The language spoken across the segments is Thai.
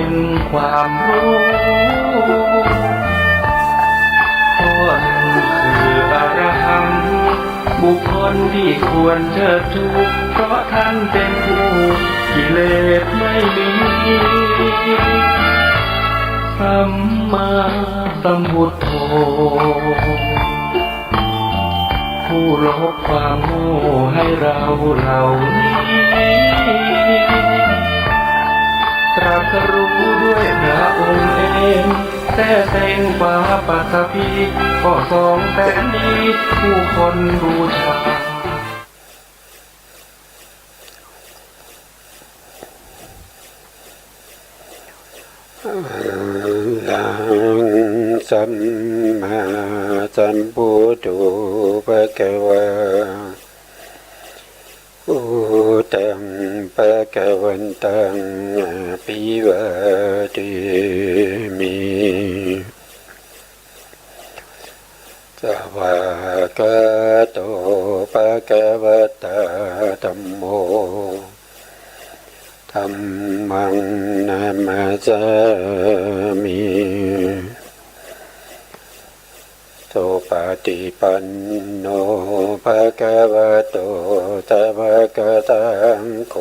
เป็นความรู้ข้อหนึ่งคืออรหันต์บุคคลที่ควรเชิดชูเพราะท่านเป็นผู้กิเลสไม่มีสัมมาสัมพุทโธผู้ลบความโง่ให้เราเหล่านี้ตรัสรู้ด้วยพระองค์เองแต่เต็งฟ้าปัตภีก็ทรงแต่นี้ผู้คนบูชาลังสัมมาสัมพุทโธภะคะวะพุทธังภะคะวันตังอะภิวาเทมิสวากขาโตภะคะวะตาธัมโมธัมมังนามาสามิโสปฏิปันโนภะคะวะโตสาวกสังโฆ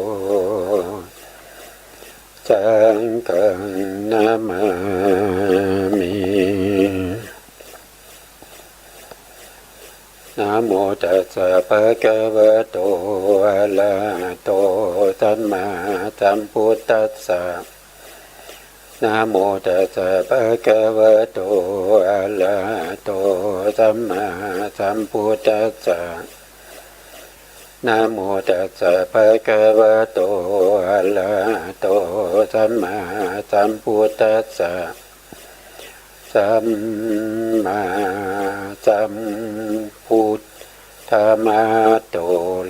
สังฆังนามามินะโมตัสสะภะคะวะโตอะระหะโตสัมมาสัมพุทธัสสะนะโมตัสสะภะคะวะโตอะระหะโตสัมมาสัมพุทธัสสะนะโมตัสสะภะคะวะโตอะระหะโตสัมมาสัมพุทธัสสะสัมมาสัมพุทธะมาโต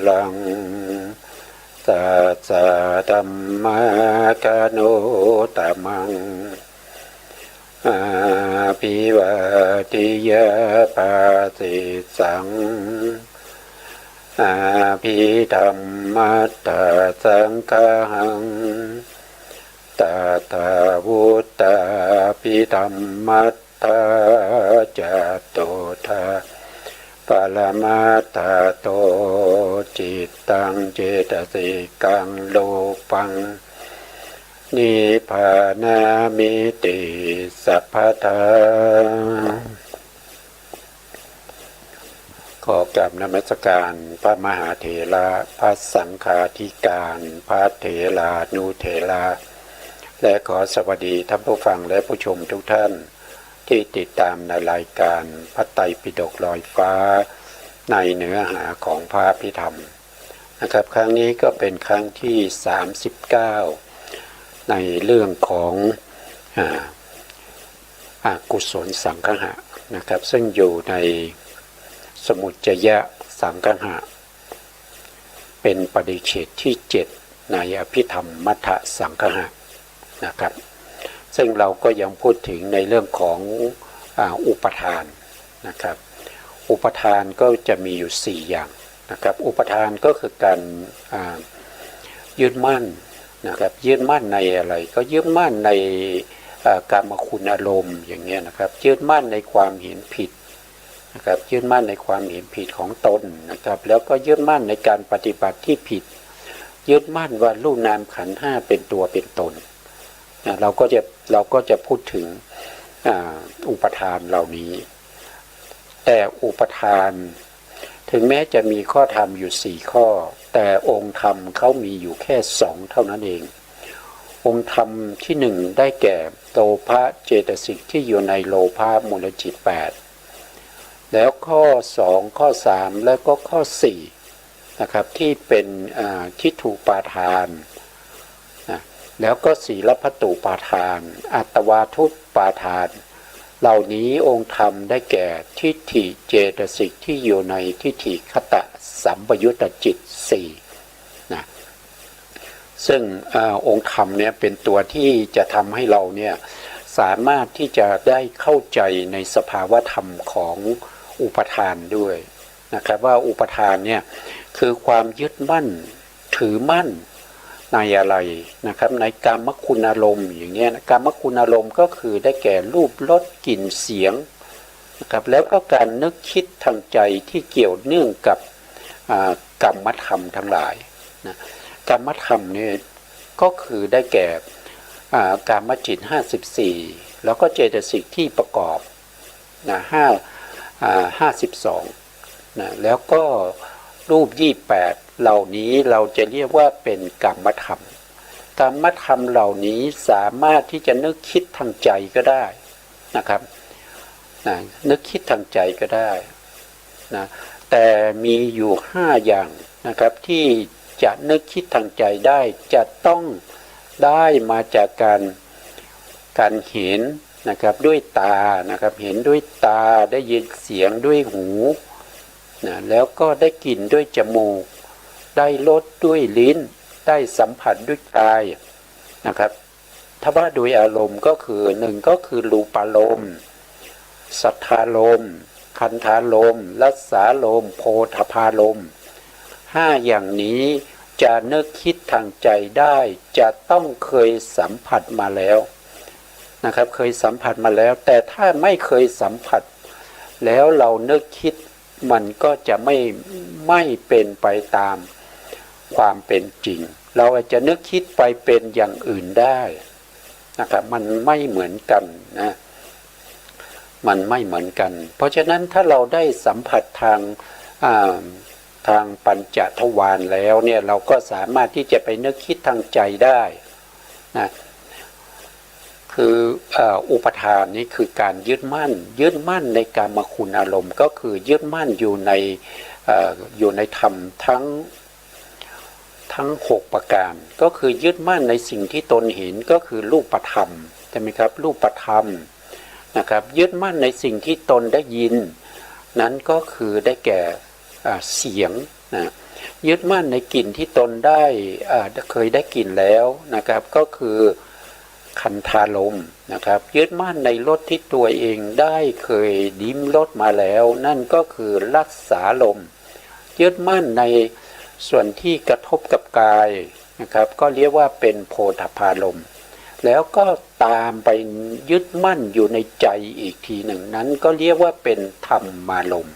ลังสัสสะธัมมกาโนตมังอาภิวาทิยาปาติสังอาภิธรรมัตตาสังฆังตถาวุตตาภิธรรมัตตาจัตโตทาปรมัตถาโตจิตตังเจตสิกังโลปังนิพพานามิติสัพพทาขอกราบนมัสการพระมหาเถระพระสังฆาธิการพระเถรานุเถระและขอสวัสดีท่านผู้ฟังและผู้ชมทุกท่านที่ติดตามในรายการพระไตรปิฎกลอยฟ้าในเนื้อหาของพระอภิธรรมนะครับครั้งนี้ก็เป็นครั้งที่39ในเรื่องของอกุศลสังคหะนะครับซึ่งอยู่ในสมุจจยสังคหะเป็นปฏิเฉดที่7ในอภิธรรมมัทธสังคหะนะครับซึ่งเราก็ยังพูดถึงในเรื่องของอุปทานนะครับอุปทานก็จะมีอยู่4อย่างนะครับอุปทานก็คือการยึดมั่นนะครับยึดมั่นในอะไรก็ยึดมั่นในกามคุณอารมณ์อย่างเงี้ยนะครับยึดมั่นในความเห็นผิดนะครับยึดมั่นในความเห็นผิดของตนนะครับแล้วก็ยึดมั่นในการปฏิบัติที่ผิดยึดมั่นว่ารูปนามขันธ์5เป็นตัวเป็นตนเราก็จะพูดถึงอุปทานเหล่านี้แต่อุปทานถึงแม้จะมีข้อธรรมอยู่4ข้อแต่องค์ธรรมเขามีอยู่แค่2เท่านั้นเององค์ธรรมที่1ได้แก่โลภะเจตสิกที่อยู่ในโลภะมูลจิต8แล้วข้อ2ข้อ3แล้วก็ข้อ4นะครับที่เป็นทิฏฐุปาทานแล้วก็ศีลพัตตุปาทานอัตตวาทุปาทานเหล่านี้องค์ธรรมได้แก่ทิฏฐิเจตสิกที่อยู่ในทิฏฐิคตสัมปยุตตจิต4นะซึ่งองค์ธรรมเนี่ยเป็นตัวที่จะทำให้เราเนี่ยสามารถที่จะได้เข้าใจในสภาวะธรรมของอุปทานด้วยนะครับว่าอุปทานเนี่ยคือความยึดมั่นถือมั่น ในอะไรนะครับในกามคุณอารมณ์อย่างเงี้ยกามคุณอารมณ์ก็คือได้แก่รูปรสกลิ่นเสียงนะครับแล้วก็การนึกคิดทางใจที่เกี่ยวเนื่องกับกรรมธรรมทั้งหลายนะกรรมธรรมเนี่ยก็คือได้แก่กามจิต54แล้วก็เจตสิกที่ประกอบนะ52นะแล้วก็รูป28เหล่านี้เราจะเรียกว่าเป็นกรรมธรรมกรรมธรรมเหล่านี้สามารถที่จะนึกคิดทางใจก็ได้นะครับนะนึกคิดทางใจก็ได้นะแต่มีอยู่5อย่างนะครับที่จะนึกคิดทางใจได้จะต้องได้มาจากการเห็นนะครับด้วยตานะครับเห็นด้วยตาได้ยินเสียงด้วยหูนะแล้วก็ได้กลิ่นด้วยจมูกได้รสด้วยลิ้นได้สัมผัสด้วยกายนะครับถ้าว่าโดยอารมณ์ก็คือ1ก็คือรูปารมณ์สัทธารมณ์คันธารมณ์รัสสารมณ์โพธพารมณ์5อย่างนี้จะนึกคิดทางใจได้จะต้องเคยสัมผัสมาแล้วนะครับเคยสัมผัสมาแล้วแต่ถ้าไม่เคยสัมผัสแล้วเรานึกคิดมันก็จะไม่เป็นไปตามความเป็นจริงเราอาจจะนึกคิดไปเป็นอย่างอื่นได้นะครับมันไม่เหมือนกันนะมันไม่เหมือนกันเพราะฉะนั้นถ้าเราได้สัมผัสทางปัญจทวารแล้วเนี่ยเราก็สามารถที่จะไปนึกคิดทางใจได้นะคืออุปทานนี่คือการยึดมั่นในกามคุณอารมณ์ก็คือยึดมั่นอยู่ในธรรมทั้ง6ประการก็คือยึดมั่นในสิ่งที่ตนเห็นก็คือรูปธรรมใช่ไหมครับรูปธรรมนะครับยึดมั่นในสิ่งที่ตนได้ยินนั้นก็คือได้แก่เสียงนะยึดมั่นในกลิ่นที่ตนได้เคยได้กลิ่นแล้วนะครับก็คือคันธารมณ์นะครับยึดมั่นในรสที่ตัวเองได้เคยลิ้มรสมาแล้วนั่นก็คือรัสสารมณ์ยึดมั่นในส่วนที่กระทบกับกายนะครับก็เรียกว่าเป็นโพธพารมณ์แล้วก็ตามไปยึดมั่นอยู่ในใจอีกทีหนึ่งนั้นก็เรียกว่าเป็นธรรมารมณ์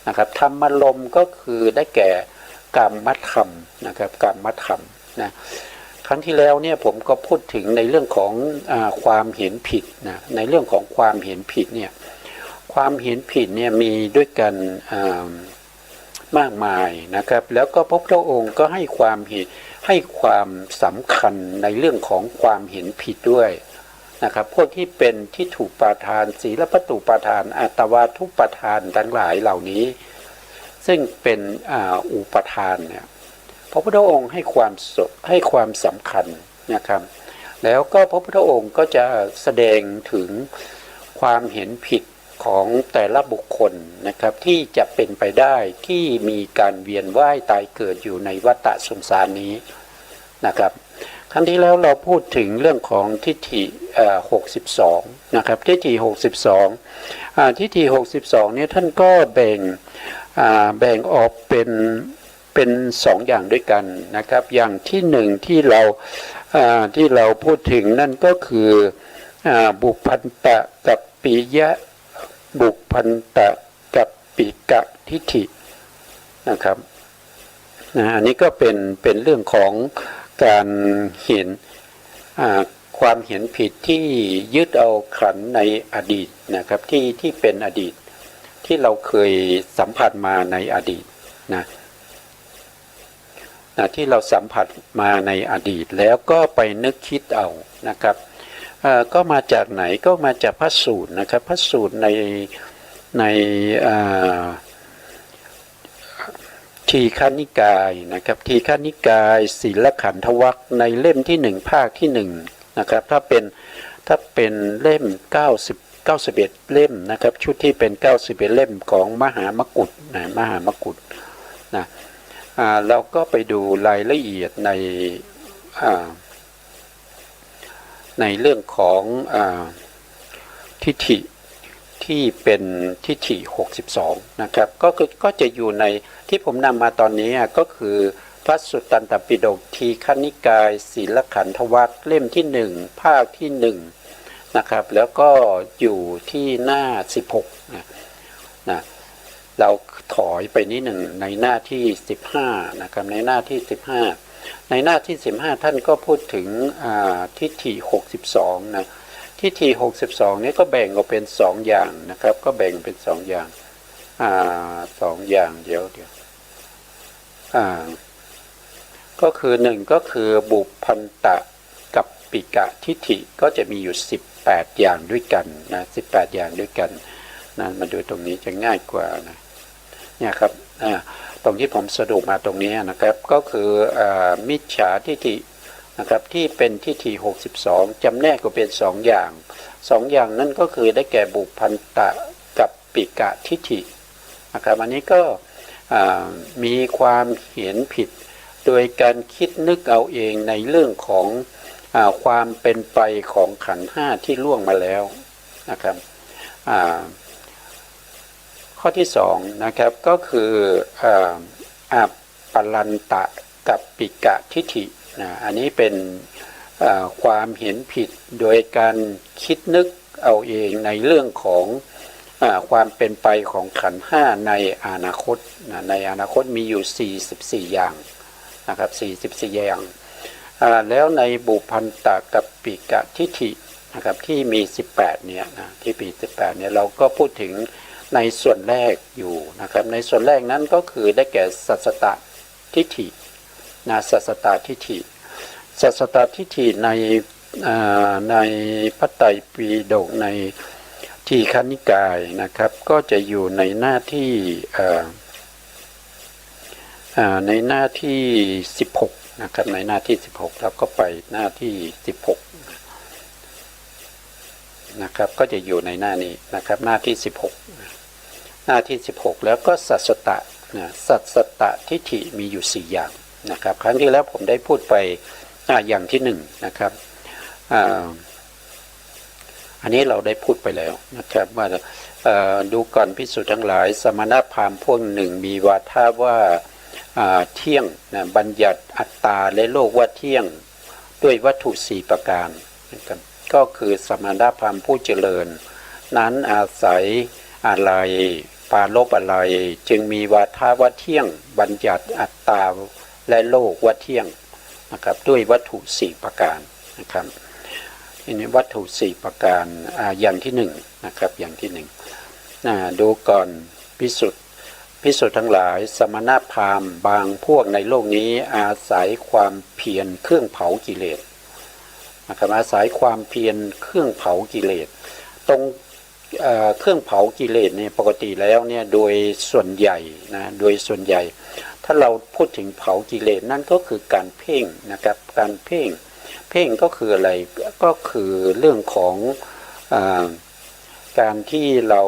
นะครับธรรมารมณ์ก็คือได้แก่กรรมธรรมนะครับกรรมธรรมนะครั้งที่แล้วเนี่ยผมก็พูดถึงในเรื่องของความเห็นผิดนะในเรื่องของความเห็นผิดเนี่ยความเห็นผิดเนี่ยมีด้วยกันมากมายนะครับแล้วก็พระพุทธองค์ก็ให้ความสำคัญในเรื่องของความเห็นผิดด้วยนะครับพวกที่เป็นทิฏฐุปาทานศีลปัตตุปาทานอัตตวาทุปาทานทั้งหลายเหล่านี้ซึ่งเป็นอุปทานเนี่ยพระพุทธองค์ให้ความสำคัญนะครับแล้วก็พระพุทธองค์ก็จะแสดงถึงความเห็นผิดของแต่ละบุคคลนะครับที่จะเป็นไปได้ที่มีการเวียนว่ายตายเกิดอยู่ในวัฏสงสารนี้นะครับครั้งที่แล้วเราพูดถึงเรื่องของทิฏฐิ62นะครับทิฏฐิ62ทิฏฐิ62เนี่ยท่านก็แบ่งออกเป็น2อย่างด้วยกันนะครับอย่างที่1ที่เราพูดถึงนั่นก็คือบุพพันตะกับปิยะบุพพันตะกับปิกะทิฏฐินะครับอันนี้ก็เป็นเรื่องของการเห็นความเห็นผิดที่ยึดเอาขันธ์ในอดีตนะครับที่เป็นอดีตที่เราเคยสัมผัสมาในอดีตนะที่เราสัมผัสมาในอดีตแล้วก็ไปนึกคิดเอานะครับก็มาจากไหนก็มาจากพระสูตรนะครับพระสูตรในทีฆนิกายนะครับทีฆนิกายศีลขันธวรรคในเล่มที่1ภาคที่1นะครับถ้าเป็นเล่ม91เล่มนะครับชุดที่เป็น91เล่มของมหามกุฏนะมหามกุฏนะเราก็ไปดูรายละเอียดในเรื่องของทิฏฐิที่เป็นทิฏฐิ62นะครับก็จะอยู่ในที่ผมนำมาตอนนี้ก็คือ พระสุตตันตปิฎกทีฆนิกายศีลขันธวรรคเล่มที่หนึ่งภาคที่หนึ่งนะครับแล้วก็อยู่ที่หน้า16นะเราถอยไปนิดหนึ่งในหน้าที่15นะครับในหน้าที่15ในหน้าที่15ท่านก็พูดถึงทิฏฐิ62นะทิฏฐิ62นี้ก็แบ่งออกเป็น2อย่างนะครับก็แบ่งเป็น2อย่าง2อย่างเดี๋ยวก็คือ1ก็คือบุพพันตะกับปิกะทิฏฐิก็จะมีอยู่18อย่างด้วยกันนะ18อย่างด้วยกันนะมาดูตรงนี้จะง่ายกว่านะเนี่ยครับตรงที่ผมสรุปมาตรงนี้นะครับก็คือมิจฉาทิฏฐินะครับที่เป็นทิฏฐิ62จำแนกก็เป็น2อย่าง2อย่างนั่นก็คือได้แก่บุพพันตะกับปิกะทิฏฐินะครับอันนี้ก็มีความเห็นผิดโดยการคิดนึกเอาเองในเรื่องของความเป็นไปของขันธ์5ที่ล่วงมาแล้วนะครับข้อที่2นะครับก็คืออัปปลันตะกับปิกะทิฏฐินะอันนี้เป็นความเห็นผิดโดยการคิดนึกเอาเองในเรื่องของความเป็นไปของขันธ์5ในอนาคตนะในอนาคตมีอยู่44อย่างนะครับ44อย่างแล้วในบุพพันตะกับปิกะทิฏฐินะครับที่มี18เนี่ยนะที่มี18เนี่ยเราก็พูดถึงในส่วนแรกอยู่นะครับในส่วนแรกนั้นก็คือได้แก่สัสสตทิฏฐินะสัสสตทิฏฐิสัสสตทิฏฐิในพระไตรปิฎกในทีฆนิกายนะครับก็จะอยู่ในหน้าที่16นะครับในหน้าที่16แล้วก็ไปหน้าที่16นะครับก็จะอยู่ในหน้านี้นะครับหน้าที่16หน้าที่16แล้วก็สัสสตะนะสัสสตทิฏฐิมีอยู่4อย่างนะครับครั้งที่แล้วผมได้พูดไปอย่างที่1นะครับอันนี้เราได้พูดไปแล้วนะครับว่าดูก่อนภิกษุทั้งหลายสมณพราหมณ์พวกหนึ่งมีวาทะว่าเที่ยงนะบัญญัติอัตตาและโลกว่าเที่ยงด้วยวัตถุ4ประการนะครับก็คือสมณพราหมณ์ผู้เจริญนั้นอาศัยอะไรปารภอะไรจึงมีวาทะว่าเที่ยงบัญญัติอัตตาและโลกว่าเที่ยงนะครับด้วยวัตถุ4ประการนะครับอันนี้วัตถุ4ประการอย่างที่1นะครับอย่างที่1ดูก่อนภิกษุทั้งหลายสมณพราหมณ์บางพวกในโลกนี้อาศัยความเพียรเครื่องเผากิเลสนะครับอาศัยความเพียรเครื่องเผากิเลสตรงเครื่องเผากิเลสเนี่ยปกติแล้วเนี่ยโดยส่วนใหญ่นะโดยส่วนใหญ่ถ้าเราพูดถึงเผากิเลสนั่นก็คือการเพ่งนะครับการเพ่งก็คืออะไรก็คือเรื่องของการที่เรา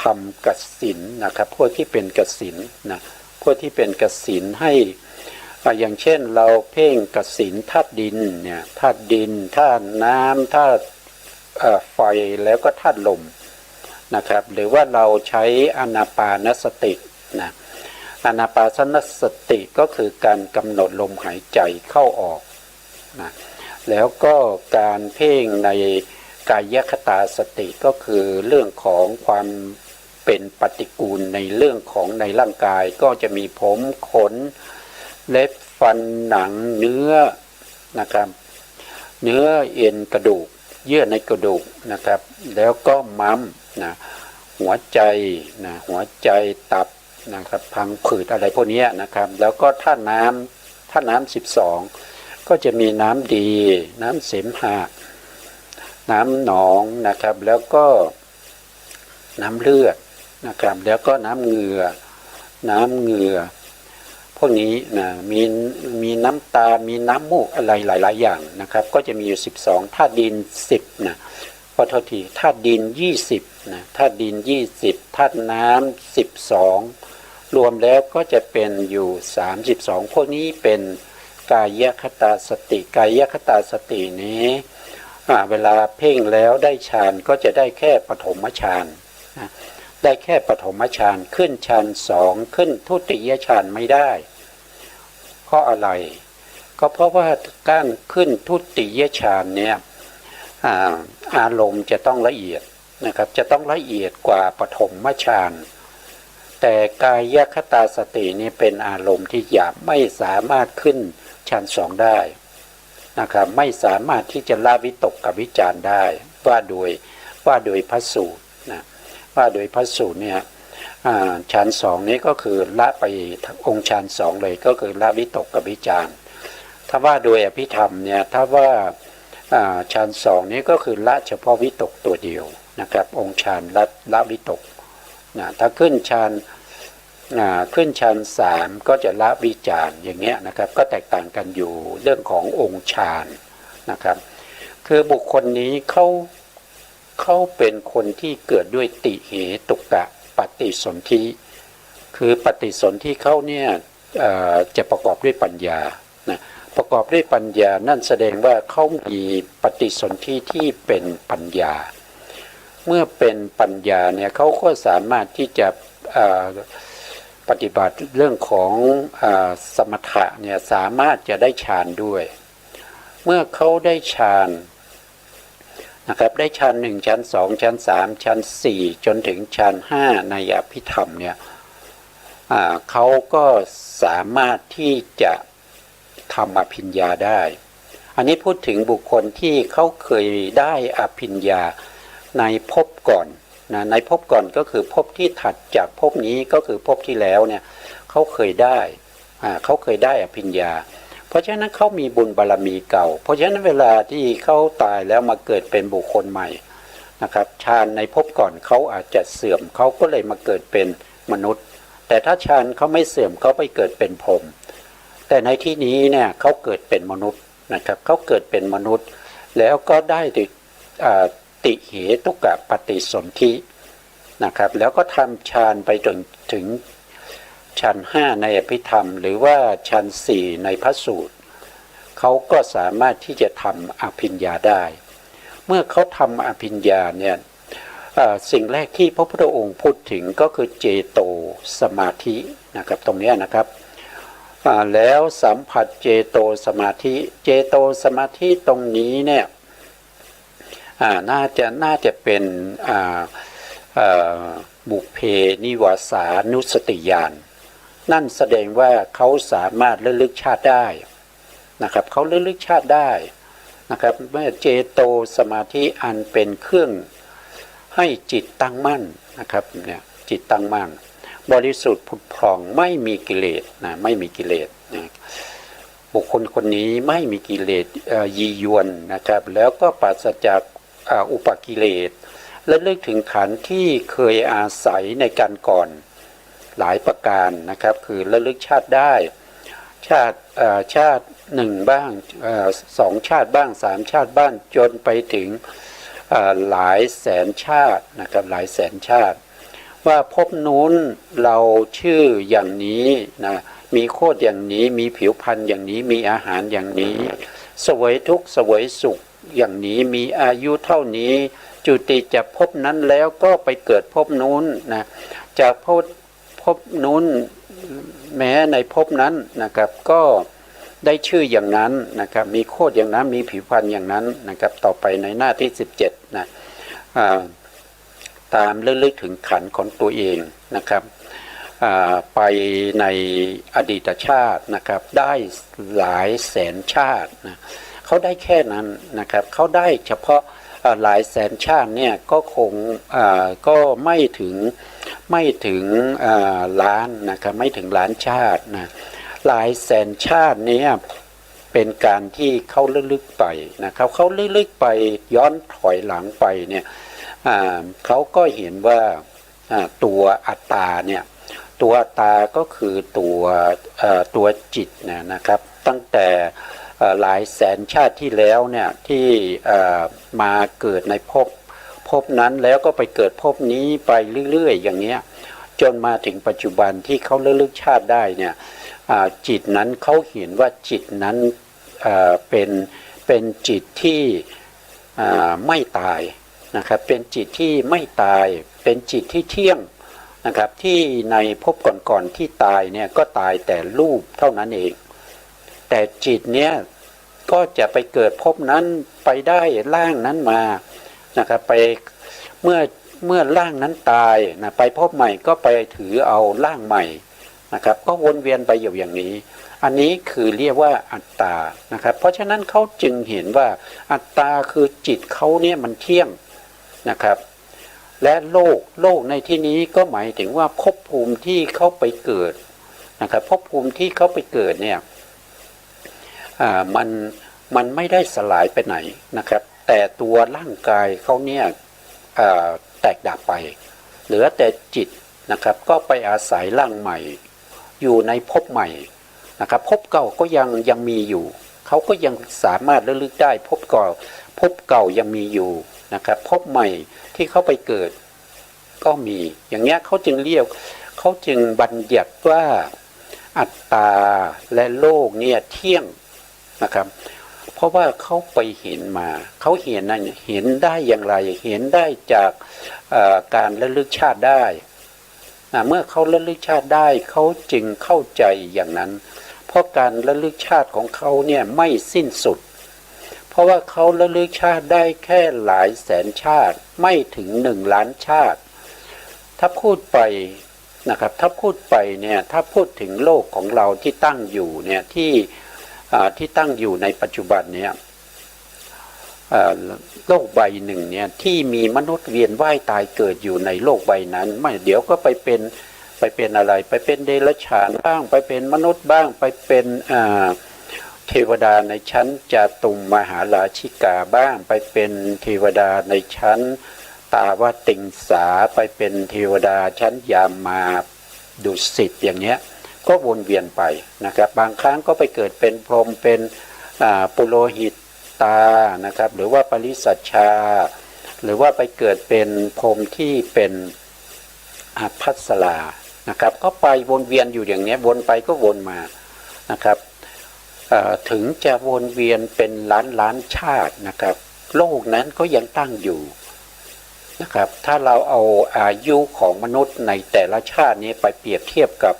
ทำกสิณนะครับพวกที่เป็นกสิณนะพวกที่เป็นกสิณให้อย่างเช่นเราเพ่งกสิณธาตุดินเนี่ยธาตุดินธาตุน้ำธาตุไฟแล้วก็ธาตุลมนะครับหรือว่าเราใช้อานาปานสตินะอานาปานสติก็คือการกำหนดลมหายใจเข้าออกนะแล้วก็การเพ่งในกายคตาสติก็คือเรื่องของความเป็นปฏิกูลในเรื่องของในร่างกายก็จะมีผมขนเล็บฟันหนังเนื้อนะครับเนื้อเอ็นกระดูกเยื่อในกระดูกนะครับแล้วก็ม้ามนะหัวใจนะหัวใจตับนะครับพังผืดอะไรพวกนี้นะครับแล้วก็ธาตุน้ำ12ก็จะมีน้ำดีน้ำเสมหะน้ำหนองนะครับแล้วก็น้ำเลือดนะครับแล้วก็น้ำเหงื่อพวกนี้นะมีน้ำตามีน้ำมูกอะไรหลายๆอย่างนะครับก็จะมีอยู่12ธาตุดิน10นะขอโทษทีธาตุดิน20นะธาตุดิน20ธาตุน้ำ12รวมแล้วก็จะเป็นอยู่32พวกนี้เป็นกายคตาสติกายคตาสตินี้เวลาเพ่งแล้วได้ฌานก็จะได้แค่ปฐมฌานได้แค่ปฐมฌานขึ้นฌาน2ขึ้นทุติยฌานไม่ได้ เพราะอะไรก็เพราะว่าการขึ้นทุติยฌานเนี่ยอารมณ์จะต้องละเอียดนะครับจะต้องละเอียดกว่าปฐมฌานแต่กายคตาสตินี่เป็นอารมณ์ที่หยาบไม่สามารถขึ้นฌานสองได้นะครับไม่สามารถที่จะละวิตกกับวิจารได้ว่าโดยพระสูตรนะว่าโดยพระสูตรเนี่ยฌานสองนี้ก็คือละไปองค์ฌานสองเลยก็คือละวิตกกับวิจารถ้าว่าโดยอภิธรรมเนี่ยถ้าว่าฌานสองนี้ก็คือละเฉพาะวิตกตัวเดียวนะครับองค์ฌานละวิตกนะถ้าขึ้นฌานสามก็จะละวิจารอย่างเงี้ยนะครับก็แตกต่างกันอยู่เรื่องขององค์ฌานนะครับคือบุคคลนี้เขาเป็นคนที่เกิดด้วยติเหตุกะปฏิสนธิคือปฏิสนธิเขาเนี่ยจะประกอบด้วยปัญญานะประกอบด้วยปัญญานั่นแสดงว่าเขามีปฏิสนธิที่เป็นปัญญาเมื่อเป็นปัญญาเนี่ยเขาก็สามารถที่จะปฏิบัติเรื่องของสมถะเนี่ยสามารถจะได้ฌานด้วยเมื่อเขาได้ฌานนะครับได้ฌานหนึ่งฌานสองฌานสามฌานสี่จนถึงฌานห้าในอภิธรรมเนี่ยเขาก็สามารถที่จะทำอภิญญาได้อันนี้พูดถึงบุคคลที่เขาเคยได้อภิญญาในภพก่อนนะในภพก่อนก็คือภพที่ถัดจากภพนี้ก็คือภพที่แล้วเนี่ยเขาเคยได้อภิญญาเพราะฉะนั้นเขามีบุญบารมีเก่าเพราะฉะนั้นเวลาที่เขาตายแล้วมาเกิดเป็นบุคคลใหม่นะครับฌานในภพก่อนเขาอาจจะเสื่อมเขาก็เลยมาเกิดเป็นมนุษย์แต่ถ้าฌานเขาไม่เสื่อมเขาไปเกิดเป็นพรหมแต่ในที่นี้เนี่ยเขาเกิดเป็นมนุษย์นะครับเขาเกิดเป็นมนุษย์แล้วก็ได้ติเหตุกะปฏิสนธินะครับแล้วก็ทำฌานไปจนถึงฌานห้าในอภิธรรมหรือว่าฌานสี่ในพระสูตรเขาก็สามารถที่จะทำอภิญญาได้เมื่อเขาทำอภิญญาเนี่ยสิ่งแรกที่พระพุทธองค์พูดถึงก็คือเจโตสมาธินะครับตรงนี้นะครับแล้วสัมผัสเจโตสมาธิตรงนี้เนี่ยน่าจะเป็นบุพเพนิวาสานุสติญาณนั่นแสดงว่าเขาสามารถระลึกชาติได้นะครับเขาระลึกชาติได้นะครับเมื่อเจโตสมาธิอันเป็นเครื่องให้จิตตั้งมั่นนะครับเนี่ยจิตตั้งมั่นบริสุทธิ์ผุดผ่องไม่มีกิเลสนะไม่มีกิเลสนะบุคคลคนนี้ไม่มีกิเลสยียวนนะครับแล้วก็ปราศจากอุปกิเลสและเลิกถึงขันธ์ที่เคยอาศัยในการก่อนหลายประการนะครับคือระลึกชาติได้ชาติหนึ่งบ้างสองชาติบ้างสามชาติบ้างจนไปถึงหลายแสนชาตินะครับหลายแสนชาติว่าภพนู้นเราชื่ออย่างนี้นะมีโคตรอย่างนี้มีผิวพรรณอย่างนี้มีอาหารอย่างนี้เสวยทุกข์เสวยสุขอย่างนี้มีอายุเท่านี้จุติจากภพนั้นแล้วก็ไปเกิดภพนู้นนะจากภพนู้นแม้ในภพนั้นนะครับก็ได้ชื่ออย่างนั้นนะครับมีโคตรอย่างนั้นมีผิวพรรณอย่างนั้นนะครับต่อไปในหน้าที่17นะตามระลึกถึงขันธ์ของตัวเองนะครับไปในอดีตชาตินะครับได้หลายแสนชาตินะเขาได้แค่นั้นนะครับเขาได้เฉพาะหลายแสนชาติเนี่ยก็คงก็ไม่ถึงล้านนะครับไม่ถึงล้านชาตินะหลายแสนชาตินี้เป็นการที่เขาระลึกไปนะครับเขาระลึกไปย้อนถอยหลังไปเนี่ยเขาก็เห็นว่าตัวอัตตาเนี่ยตัวอัตตาก็คือตัวจิตนะครับตั้งแต่หลายแสนชาติที่แล้วเนี่ยที่มาเกิดในภพนั้นแล้วก็ไปเกิดภพนี้ไปเรื่อยๆอย่างเงี้ยจนมาถึงปัจจุบันที่เขาระลึกชาติได้เนี่ยจิตนั้นเขาเห็นว่าจิตนั้นเป็นจิตที่ไม่ตายนะครับเป็นจิตที่ไม่ตายเป็นจิตที่เที่ยงนะครับที่ในภพก่อนๆที่ตายเนี่ยก็ตายแต่รูปเท่านั้นเอง แต่จิตเนี่ยก็จะไปเกิดภพนั้นไปได้ร่างนั้นมานะครับไปเมื่อร่างนั้นตายนะไปภพใหม่ก็ไปถือเอาร่างใหม่นะครับก็วนเวียนไปอยู่อย่างนี้อันนี้คือเรียกว่าอัตตานะครับเพราะฉะนั้นเขาจึงเห็นว่าอัตตาคือจิตเขาเนี่ยมันเที่ยงนะครับและโลกในที่นี้ก็หมายถึงว่าภพภูมิที่เขาไปเกิดนะครับภพภูมิที่เขาไปเกิดเนี่ยมันไม่ได้สลายไปไหนนะครับแต่ตัวร่างกายเขาเนี่ยแตกดับไปเหลือแต่จิตนะครับก็ไปอาศัยร่างใหม่อยู่ในภพใหม่นะครับภพเก่าก็ยังมีอยู่เขาก็ยังสามารถระลึกได้ภพเก่ายังมีอยู่นะครับภพใหม่ที่เขาไปเกิดก็มีอย่างเงี้ยเขาจึงบัญญัติว่าอัตตาและโลกเนี่ยเที่ยงนะครับเพราะว่าเขาไปเห็นมาเขาเห็นได้อย่างไรเห็นได้จากการระลึกชาติได้เมื่อเขาระลึกชาติได้เขาจึงเข้าใจอย่างนั้นเพราะการระลึกชาติของเขาเนี่ยไม่สิ้นสุดเพราะว่าเขาระลึกชาติได้แค่หลายแสนชาติไม่ถึง1 ล้านชาติถ้าพูดไปนะครับถ้าพูดไปเนี่ยถ้าพูดถึงโลกของเราที่ตั้งอยู่เนี่ยที่ตั้งอยู่ในปัจจุบันเนี่ยโลกใบหนึ่งเนี่ยที่มีมนุษย์เวียนว่ายตายเกิดอยู่ในโลกใบนั้นไม่เดี๋ยวก็ไปเป็นอะไรไปเป็นเดรัจฉานบ้างไปเป็นมนุษย์บ้างไปเป็นเทวดาในชั้นจาตุมมหาราชิกาบ้างไปเป็นเทวดาในชั้นตาวติงสาไปเป็นเทวดาชั้นยามาดุสิตอย่างเนี้ยก็วนเวียนไปนะครับบางครั้งก็ไปเกิดเป็นพรหมเป็นปุโรหิตตานะครับหรือว่าปริสัชชาหรือว่าไปเกิดเป็นพรหมที่เป็นพัสรานะครับก็ไปวนเวียนอยู่อย่างนี้วนไปก็วนมานะครับถึงจะวนเวียนเป็นล้านชาตินะครับโลกนั้นก็ยังตั้งอยู่นะครับถ้าเราเอาอายุของมนุษย์ในแต่ละชาตินี้ไปเปรียบเทียบกับ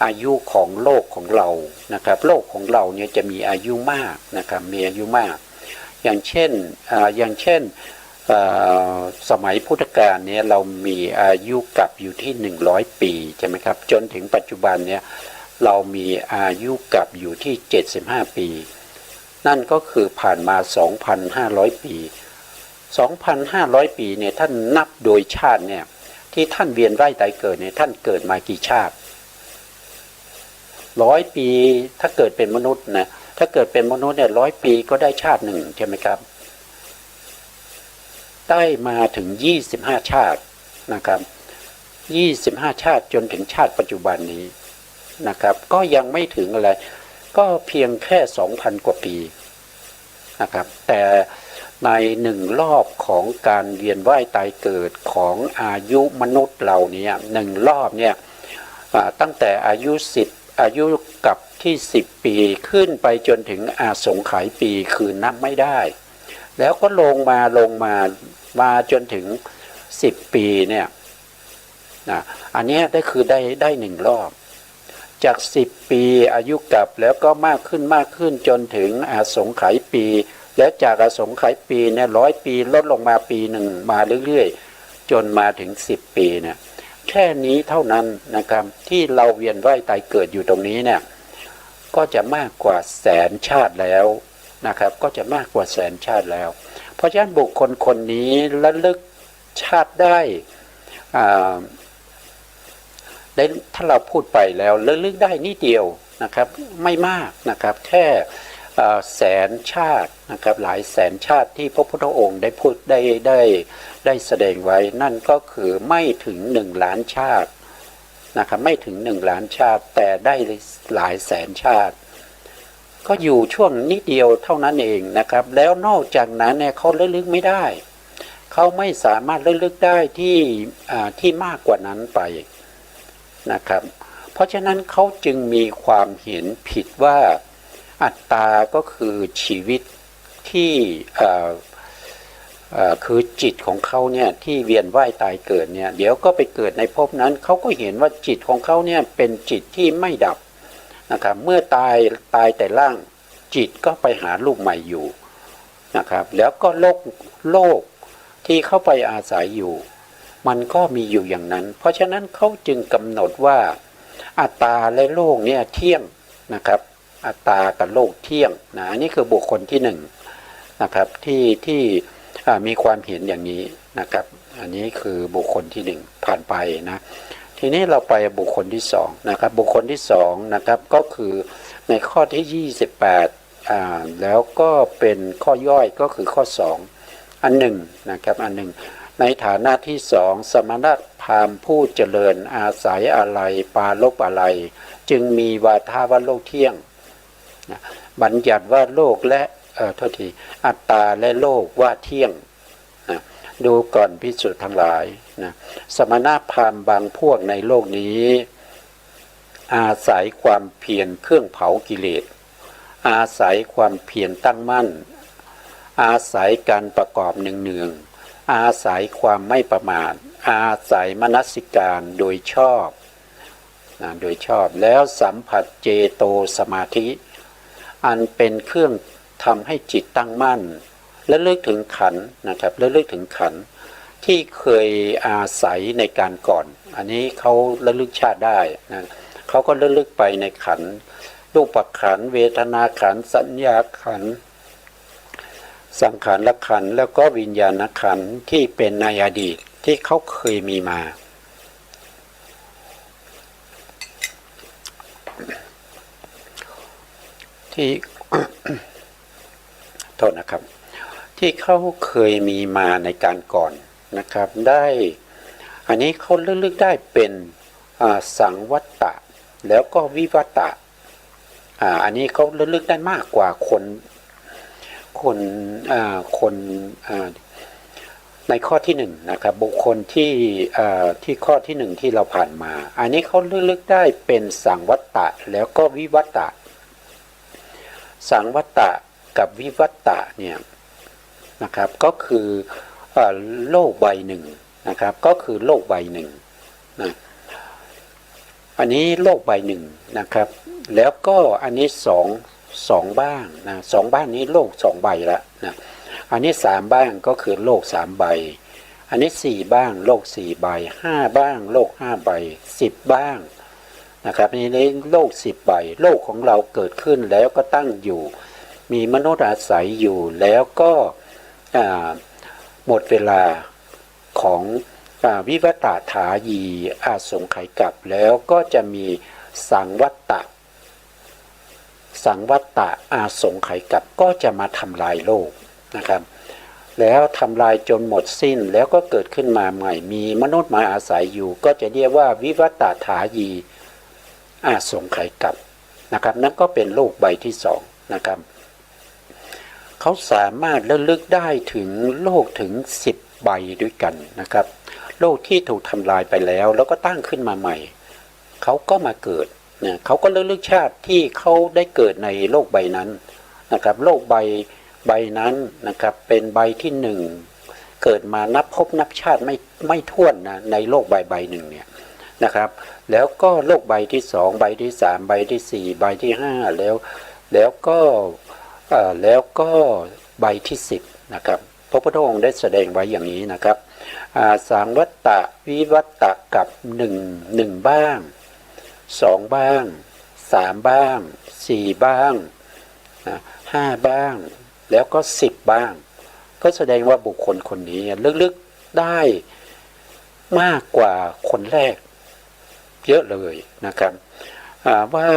อายุของโลกของเรานะครับโลกของเราเนี่ยจะมีอายุมากนะครับมีอายุมากอย่างเช่นสมัยพุทธกาลเนี่ยเรามีอายุกลับอยู่ที่100 ปีใช่ไหมครับจนถึงปัจจุบันเนี่ยเรามีอายุกลับอยู่ที่75 ปีนั่นก็คือผ่านมา 2,500 ปี 2,500 ปีเนี่ยท่านนับโดยชาติเนี่ยที่ท่านเวียนว่ายตายเกิดเนี่ยท่านเกิดมากี่ชาติ100 ปีถ้าเกิดเป็นมนุษย์นะถ้าเกิดเป็นมนุษย์เนี่ย100 ปีก็ได้ชาติหนึ่งใช่ไหมครับได้มาถึง25 ชาตินะครับ25 ชาติจนถึงชาติปัจจุบันนี้นะครับก็ยังไม่ถึงอะไรก็เพียงแค่ 2,000 กว่าปีนะครับแต่ใน1 รอบของการเวียนว่ายตายเกิดของอายุมนุษย์เราเนี่ย1 รอบเนี่ยตั้งแต่อายุกับที่10 ปีขึ้นไปจนถึงอาสงไขยปีคือนับไม่ได้แล้วก็ลงมาจนถึง10 ปีเนี่ยอันนี้ได้1 รอบจาก10 ปีอายุกับแล้วก็มากขึ้นจนถึงอาสงไขยปีแล้วจากอาสงไขยปีเนี่ย100 ปีลดลงมาปีหนึ่งมาเรื่อยๆจนมาถึง10 ปีเนี่ยแค่นี้เท่านั้นนะครับที่เราเวียนว่ายตายเกิดอยู่ตรงนี้เนี่ยก็จะมากกว่าแสนชาติแล้วนะครับก็จะมากกว่าแสนชาติแล้วเพราะฉะนั้นบุคคลคนนี้ระลึกชาติได้ถ้าเราพูดไปแล้วระลึกได้นิดเดียวนะครับไม่มากนะครับแค่แสนชาตินะครับหลายแสนชาติที่พระพุทธองค์ได้พูดได้แสดงไว้นั่นก็คือไม่ถึง1 ล้านชาตินะครับไม่ถึง1 ล้านชาติแต่ได้หลายแสนชาติก็อยู่ช่วงนิดเดียวเท่านั้นเองนะครับแล้วนอกจากนั้นเนี่ยเขาระลึกไม่ได้เขาไม่สามารถระลึกได้ที่มากกว่านั้นไปนะครับเพราะฉะนั้นเขาจึงมีความเห็นผิดว่าอัตตาก็คือชีวิตที่คือจิตของเขาเนี่ยที่เวียนว่ายตายเกิดเนี่ยเดี๋ยวก็ไปเกิดในภพนั้นเขาก็เห็นว่าจิตของเขาเนี่ยเป็นจิตที่ไม่ดับ นะครับเมื่อตายแต่ร่างจิตก็ไปหารูปใหม่อยู่นะครับแล้วก็โลกที่เข้าไปอาศัยอยู่มันก็มีอยู่อย่างนั้นเพราะฉะนั้นเขาจึงกำหนดว่าอัตตาและโลกเนี่ยเที่ยงนะครับอัตตากับโลกเที่ยงนะอันนี้คือบุคคลที่หนึ่งนะครับที่มีความเห็นอย่างนี้นะครับอันนี้คือบุคคลที่หนึ่งผ่านไปนะทีนี้เราไปบุคคลที่สองนะครับบุคคลที่สองนะครับก็คือในข้อที่28แล้วก็เป็นข้อย่อยก็คือข้อ2อันหนึ่งนะครับอันหนึ่งในฐานะที่สองสมณพราหมณ์ผู้เจริญอาศัยอะไรปาลบอะไรจึงมีวาทะว่าโลกเที่ยงนะบัญญัติว่าโลกและโทษทีอัตตาและโลกว่าเที่ยงนะดูก่อนภิกษุทั้งหลายนะสมณพราหมณ์บางพวกในโลกนี้อาศัยความเพียรเครื่องเผากิเลสอาศัยความเพียรตั้งมั่นอาศัยการประกอบเนืองๆอาศัยความไม่ประมาทอาศัยมนสิการโดยชอบนะโดยชอบแล้วสัมผัสเจโตสมาธิอันเป็นเครื่องทำให้จิตตั้งมั่นและลึกถึงขันธ์นะครับและลึกถึงขันธ์ที่เคยอาศัยในการก่อนอันนี้เขาระลึกชาติได้นะเขาก็ระลึกไปในขันธ์รูปขันธ์เวทนาขันธ์สัญญาขันธ์สังขารขันธ์แล้วก็วิญญาณขันธ์ที่เป็นในอดีตที่เขาเคยมีมาที่ โทษนะครับที่เขาเคยมีมาในการก่อนนะครับได้อันนี้เขาลึกๆได้เป็นสังวัตตะแล้วก็วิวัตตะอันนี้เขาลึกๆได้มากกว่าคนในข้อที่หนึ่งนะครับบุคคลที่ข้อที่หนึ่งที่เราผ่านมาอันนี้เขาลึกๆได้เป็นสังวัตตะแล้วก็วิวัตตะสังวัตตะกับวิวัตตะเนี่ยนะครับก็คือโลกใบหนึ่งนะครับก็คือโลกใบหนึ่งนะอันนี้โลกใบหนึ่งนะครับแล้วก็อันนี้สองบ้างนะสองบ้างนี้โลกสองใบละนะอันนี้3บ้างก็คือโลก3ใบอันนี้4บ้างโลก4ใบ5บ้างโลก5ใบ10บ้างนะครับในโลก10ใบโลกของเราเกิดขึ้นแล้วก็ตั้งอยู่มีมนุษย์อาศัยอยู่แล้วก็หมดเวลาของวิวัตถายีอาสงไขยกลับแล้วก็จะมีสังวัตตะอาสงไขยกลับก็จะมาทำลายโลกนะครับแล้วทำลายจนหมดสิ้นแล้วก็เกิดขึ้นมาใหม่มีมนุษย์มาอาศัยอยู่ก็จะเรียกว่าวิวัตถายีอาสงไขยกลับนะครับนั่นก็เป็นโลกใบที่สองนะครับเขาสามารถระลึกได้ถึงโลกถึง10ใบด้วยกันนะครับโลกที่ถูกทำลายไปแล้วก็ตั้งขึ้นมาใหม่เขาก็มาเกิดนะเขาก็ระลึกชาติที่เขาได้เกิดในโลกใบนั้นนะครับโลกใบนั้นนะครับเป็นใบที่หนึ่งเกิดมานับพบนับชาติไม่ถ้วนนะในโลกใบหนึ่งเนี่ยนะครับแล้วก็โลกใบที่สองใบที่สามใบที่สี่ใบที่ห้าแล้วก็ใบที่10นะครับพระพุทธองค์ได้แสดงไว้อย่างนี้นะครับสังวัตตะวิวัตตะกับหนึ่งบ้าง2บ้าง3บ้าง4บ้าง5บ้างแล้วก็10บ้างก็แสดงว่าบุคคลคนนี้ลึกๆได้มากกว่าคนแรกเยอะเลยนะครับว่า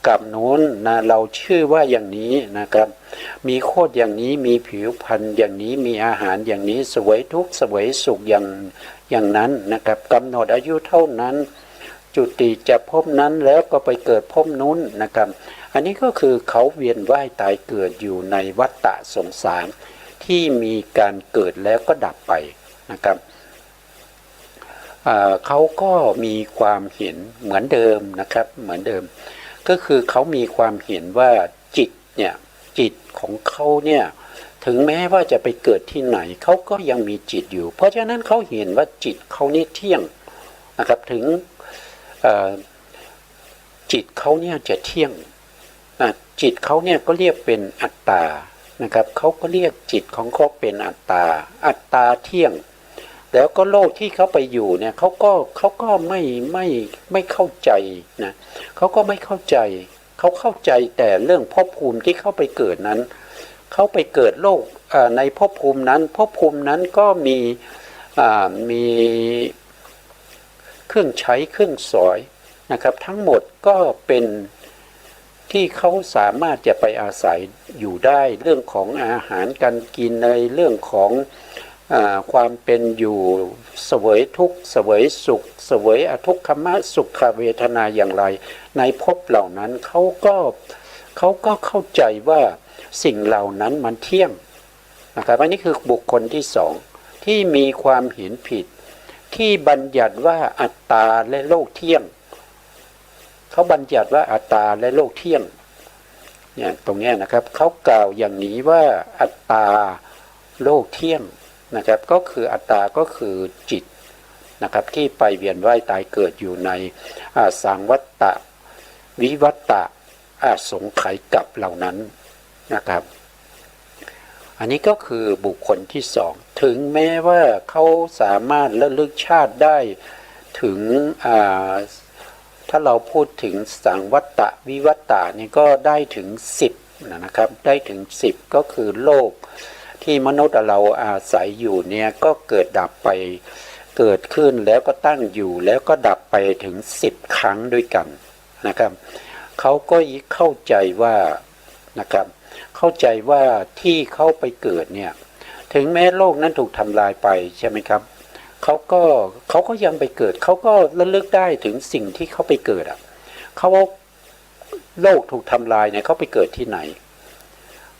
กับโน้นนะเราชื่อว่าอย่างนี้นะครับมีโคตรอย่างนี้มีผิวพรรณอย่างนี้มีอาหารอย่างนี้สวยทุกข์สวยสุขอย่างนั้นนะครับกำหนดอายุเท่านั้นจุติจะพบนั้นแล้วก็ไปเกิดพบนู้นนะครับอันนี้ก็คือเขาเวียนว่ายตายเกิดอยู่ในวัฏฏะสงสารที่มีการเกิดแล้วก็ดับไปนะครับเขาก็มีความเห็นเหมือนเดิมนะครับเหมือนเดิมก็คือเขามีความเห็นว่าจิตของเขาเนี่ยถึงแม้ว่าจะไปเกิดที่ไหนเขาก็ยังมีจิตอยู่เพราะฉะนั้นเขาเห็นว่าจิตเขานี่เที่ยงนะครับถึง จิตเขาเนี่ยจะเที่ยงจิตเขาเนี่ยก็เรียกเป็นอัตตานะครับเขาก็เรียกจิตของเขาเป็นอัตตาเที่ยงแล้วก็โลกที่เขาไปอยู่เนี่ยเขาก็ไม่เข้าใจนะเขาก็ไม่เข้าใจเขาเข้าใจแต่เรื่องภพภูมิที่เขาไปเกิดนั้นเขาไปเกิดโลกในภพภูมินั้นก็มีเครื่องใช้เครื่องสอยนะครับทั้งหมดก็เป็นที่เขาสามารถจะไปอาศัยอยู่ได้เรื่องของอาหารการกินในเรื่องของความเป็นอยู่เสวยทุกข์เสวยสุขเสวยอทุกขมสุขเวทนาอย่างไรในภพเหล่านั้นเขาก็เข้าใจว่าสิ่งเหล่านั้นมันเที่ยงนะครับอันนี้คือบุคคลที่สองที่มีความเห็นผิดที่บัญญัติว่าอัตตาและโลกเที่ยงเขาบัญญัติว่าอัตตาและโลกเที่ยงเนี่ยตรงนี้นะครับเขากล่าวอย่างนี้ว่าอัตตาโลกเที่ยงนะครับก็คืออัตตาก็คือจิตนะครับที่ไปเวียนว่ายตายเกิดอยู่ในสังวัตตะวิวัตตะสงไขยกับเหล่านั้นนะครับอันนี้ก็คือบุคคลที่สองถึงแม้ว่าเขาสามารถระลึกชาติได้ถึงถ้าเราพูดถึงสังวัตตะวิวัตตะนี่ก็ได้ถึง10นะครับได้ถึง10ก็คือโลกที่มนุษย์เราอาศัยอยู่เนี่ยก็เกิดดับไปเกิดขึ้นแล้วก็ตั้งอยู่แล้วก็ดับไปถึง10ครั้งด้วยกันนะครับเขาก็เข้าใจว่านะครับเข้าใจว่าที่เขาไปเกิดเนี่ยถึงแม้โลกนั้นถูกทำลายไปใช่ไหมครับเขาก็ยังไปเกิดเขาก็ระลึกได้ถึงสิ่งที่เขาไปเกิดเขาโลกถูกทำลายเนี่ยเขาไปเกิดที่ไหน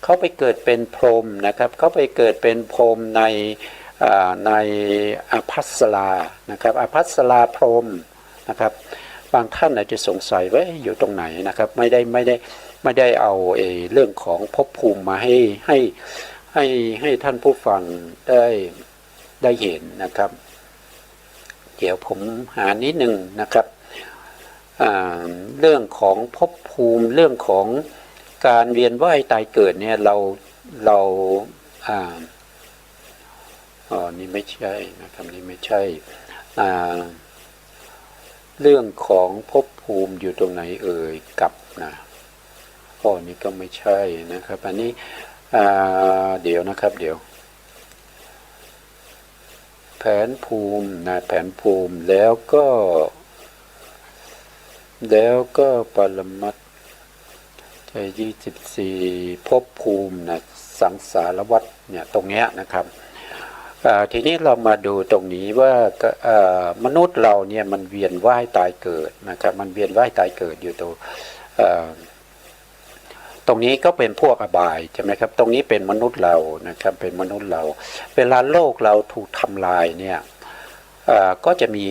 เขาไปเกิดเป็นพรหมนะครับเขาไปเกิดเป็นพรหมในอภัสรานะครับอภัสราพรหมนะครับบางท่านอาจจะสงสัยว่าอยู่ตรงไหนนะครับไม่ได้เอาเรื่องของภพภูมิมาให้ท่านผู้ฟังได้เห็นนะครับเดี๋ยวผมหานิดหนึ่งนะครับเรื่องของภพภูมิเรื่องของการเวียนว่ายตายเกิดเนี่ยเรานี่ไม่ใช่นะครับนี่ไม่ใช่เรื่องของภพภูมิอยู่ตรงไหนเอ่ยกับนะนี่ก็ไม่ใช่นะครับอันนี้เดี๋ยวนะครับเดี๋ยวแผนภูมินะแผนภูมิแล้วก็ปรมัตถ์ใจ24ภพภูมินะสังสารวัฏเนี่ยตรงเนี้ยนะครับทีนี้เรามาดูตรงนี้ว่ามนุษย์เราเนี่ยมันเวียนว่ายตายเกิดนะครับมันเวียนว่ายตายเกิดอยู่ตรงนี้ก็เป็นพวกอบายใช่ไหมครับตรงนี้เป็นมนุษย์เรานะครับเป็นมนุษย์เราเวลาโลกเราถูกทำลายเนี่ยก็จะมี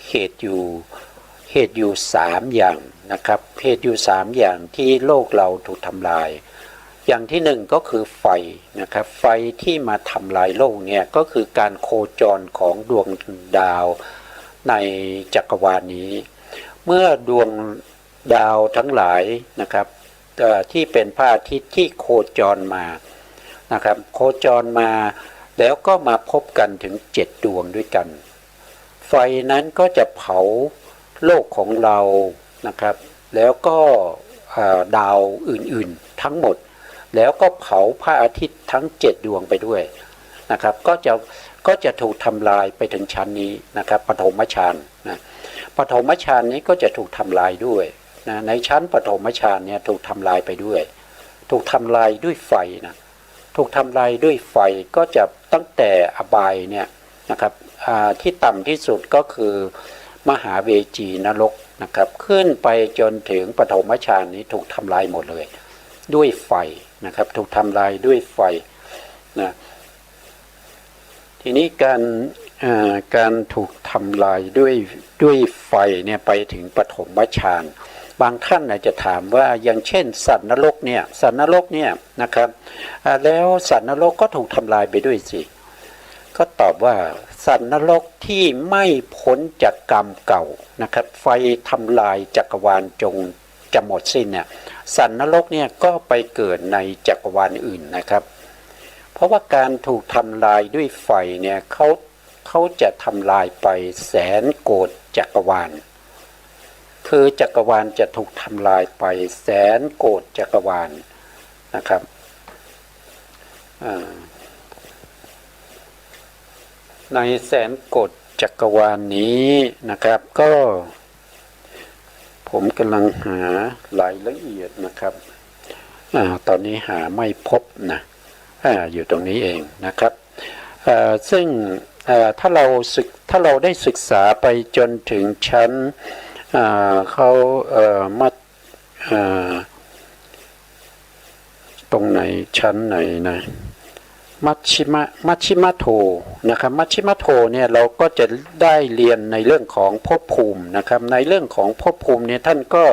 เหตุอยู่3อย่างนะครับเหตุอยู่3อย่างที่โลกเราถูกทำลายอย่างที่1ก็คือไฟนะครับไฟที่มาทำลายโลกเนี่ยก็คือการโคจรของดวงดาวในจักรวาลนี้เมื่อดวงดาวทั้งหลายนะครับที่เป็นพระอาทิตย์ที่โคจรมานะครับโคจรมาแล้วก็มาพบกันถึง7ดวงด้วยกันไฟนั้นก็จะเผาโลกของเรานะครับแล้วก็ดาวอื่นๆทั้งหมดแล้วก็เผาพระอาทิตย์ทั้ง7ดวงไปด้วยนะครับก็จะถูกทำลายไปถึงชั้นนี้นะครับปฐมฌานนะปฐมฌานนี้ก็จะถูกทำลายด้วยนะในชั้นปฐมฌานเนี่ยถูกทำลายไปด้วยถูกทำลายด้วยไฟนะถูกทำลายด้วยไฟก็จะตั้งแต่อบายเนี่ยนะครับที่ต่ำที่สุดก็คือมหาเวจีนรกนะครับขึ้นไปจนถึงปฐมฌานนี้ถูกทำลายหมดเลยด้วยไฟนะครับถูกทำลายด้วยไฟนะทีนี้การถูกทำลายด้วยไฟเนี่ยไปถึงปฐมฌานบางท่านอาจจะถามว่าอย่างเช่นสัตว์นรกเนี่ยนะครับแล้วสัตว์นรกก็ถูกทำลายไปด้วยสิก็ตอบว่าสัตว์นรกที่ไม่พ้นจากกรรมเก่านะครับไฟทำลายจักรวาล จะหมดสิ้นเนี่ยสัตว์นรกเนี่ยก็ไปเกิดในจักรวาลอื่นนะครับเพราะว่าการถูกทำลายด้วยไฟเนี่ยเขาจะทำลายไปแสนโกฏจักรวาลคือจักรวาลจะถูกทำลายไปแสนโกฏจักรวาลนะครับในแสนโกฏจักรวาลนี้นะครับก็ผมกำลังหารายละเอียดนะครับตอนนี้หาไม่พบนะอยู่ตรงนี้เองนะครับซึ่งถ้าเราได้ศึกษาไปจนถึงชั้นเขาตรงไหนชั้นไหนนะมัชชิมโทนะครับมัชชิมโทเนี่ยเราก็จะได้เรียนในเรื่องของภพภูมินะครับในเรื่องของภพภูมิเนี่ยท่านก็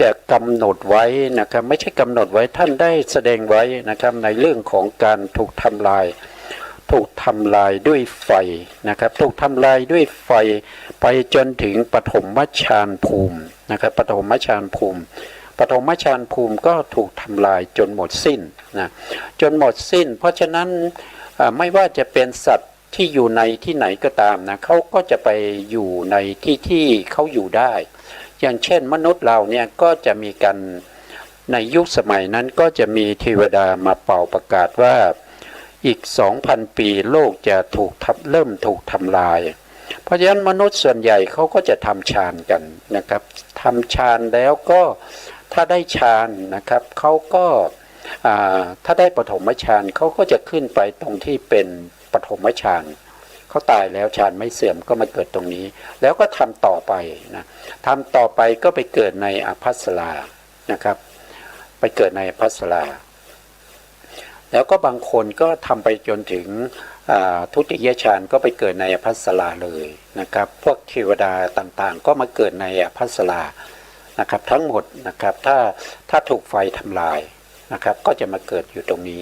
จะกำหนดไว้นะครับไม่ใช่กำหนดไว้ท่านได้แสดงไว้นะครับในเรื่องของการถูกทำลายด้วยไฟนะครับถูกทำลายด้วยไฟไปจนถึงปฐมฌานภูมินะครับปฐมฌานภูมิก็ถูกทำลายจนหมดสิ้นนะจนหมดสิ้นเพราะฉะนั้นไม่ว่าจะเป็นสัตว์ที่อยู่ในที่ไหนก็ตามนะเขาก็จะไปอยู่ในที่เขาอยู่ได้อย่างเช่นมนุษย์เราเนี่ยก็จะมีกันในยุคสมัยนั้นก็จะมีเทวดามาเป่าประกาศว่าอีก 2,000 ปีโลกจะเริ่มถูกทำลายเพราะฉะนั้นมนุษย์ส่วนใหญ่เขาก็จะทำฌานกันนะครับทำฌานแล้วก็ถ้าได้ฌานนะครับเขาก็ถ้าได้ปฐมฌานเขาก็จะขึ้นไปตรงที่เป็นปฐมฌานเขาตายแล้วฌานไม่เสื่อมก็มาเกิดตรงนี้แล้วก็ทำต่อไปนะทำต่อไปก็ไปเกิดในอภัสรานะครับไปเกิดในอภัสราแล้วก็บางคนก็ทำไปจนถึงทุติยฌานก็ไปเกิดในอภัสราเลยนะครับพวกเทวดาต่างๆก็มาเกิดในอภัสรานะครับทั้งหมดนะครับถ้าถูกไฟทำลายนะครับก็จะมาเกิดอยู่ตรงนี้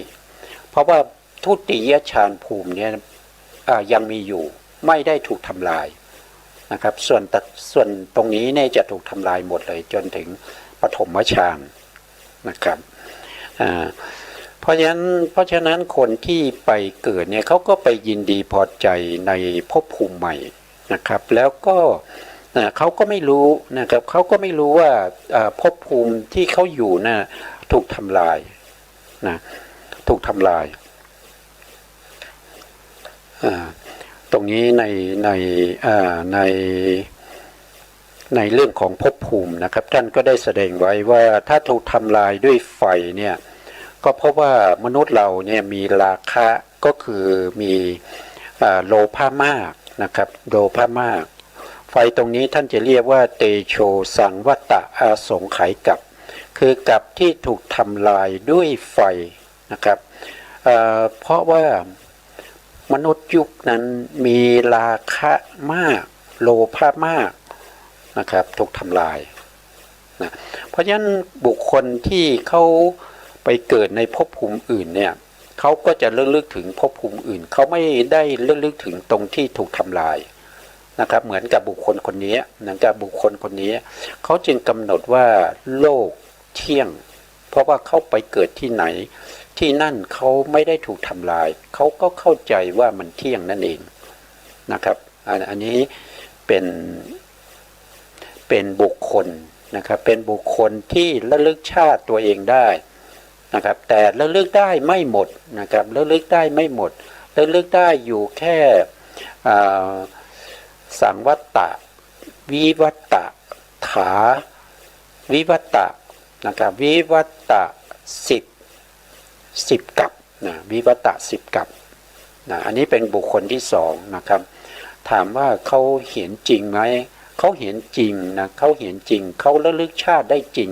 เพราะว่าทุติยฌานภูมิเนี่ยยังมีอยู่ไม่ได้ถูกทำลายนะครับส่วนตรงนี้เนี่ยจะถูกทำลายหมดเลยจนถึงปฐมฌานนะครับเพราะฉะนั้นคนที่ไปเกิดเนี่ยเขาก็ไปยินดีพอใจในภพภูมิใหม่นะครับแล้วก็เขาก็ไม่รู้นะครับเขาก็ไม่รู้ว่าภพภูมิที่เขาอยู่นะถูกทำลายนะถูกทำลายตรงนี้ในเรื่องของภพภูมินะครับท่านก็ได้แสดงไว้ว่าถ้าถูกทำลายด้วยไฟเนี่ยก็เพราะว่ามนุษย์เราเนี่ยมีราคะก็คือมีโลภะมากนะครับโลภะมากไฟตรงนี้ท่านจะเรียกว่าเตโชสังวัตตะอาสงไขยกับคือกับที่ถูกทำลายด้วยไฟนะครับเพราะว่ามนุษย์ยุคนั้นมีราคะมากโลภะมากนะครับถูกทำลายนะเพราะฉะนั้นบุคคลที่เขาไปเกิดในภพภูมิอื่นเนี่ยเขาก็จะระลึกถึงภพภูมิอื่นเขาไม่ได้ระลึกถึงตรงที่ถูกทำลายนะครับเหมือนกับบุคคลคนนี้นะครับบุคคลคนนี้เขาจึงกำหนดว่าโลกเที่ยงเพราะว่าเขาไปเกิดที่ไหนที่นั่นเขาไม่ได้ถูกทำลายเขาก็เข้าใจว่ามันเที่ยงนั่นเองนะครับอันนี้เป็นบุคคลนะครับเป็นบุคคลที่ระลึกชาติตัวเองได้นะครับแต่ระลึกได้ไม่หมดนะครับระลึกได้ไม่หมดระลึกได้อยู่แค่สังวัตตะวิวัตตะถาวิวัตตะนะครับวิวัตตะ10กับนะวิวัตตะ10กับนะอันนี้เป็นบุคคลที่สองนะครับถามว่าเขาเห็นจริงไหมเขาเห็นจริงนะเขาเห็นจริงเขาระลึกชาติได้จริง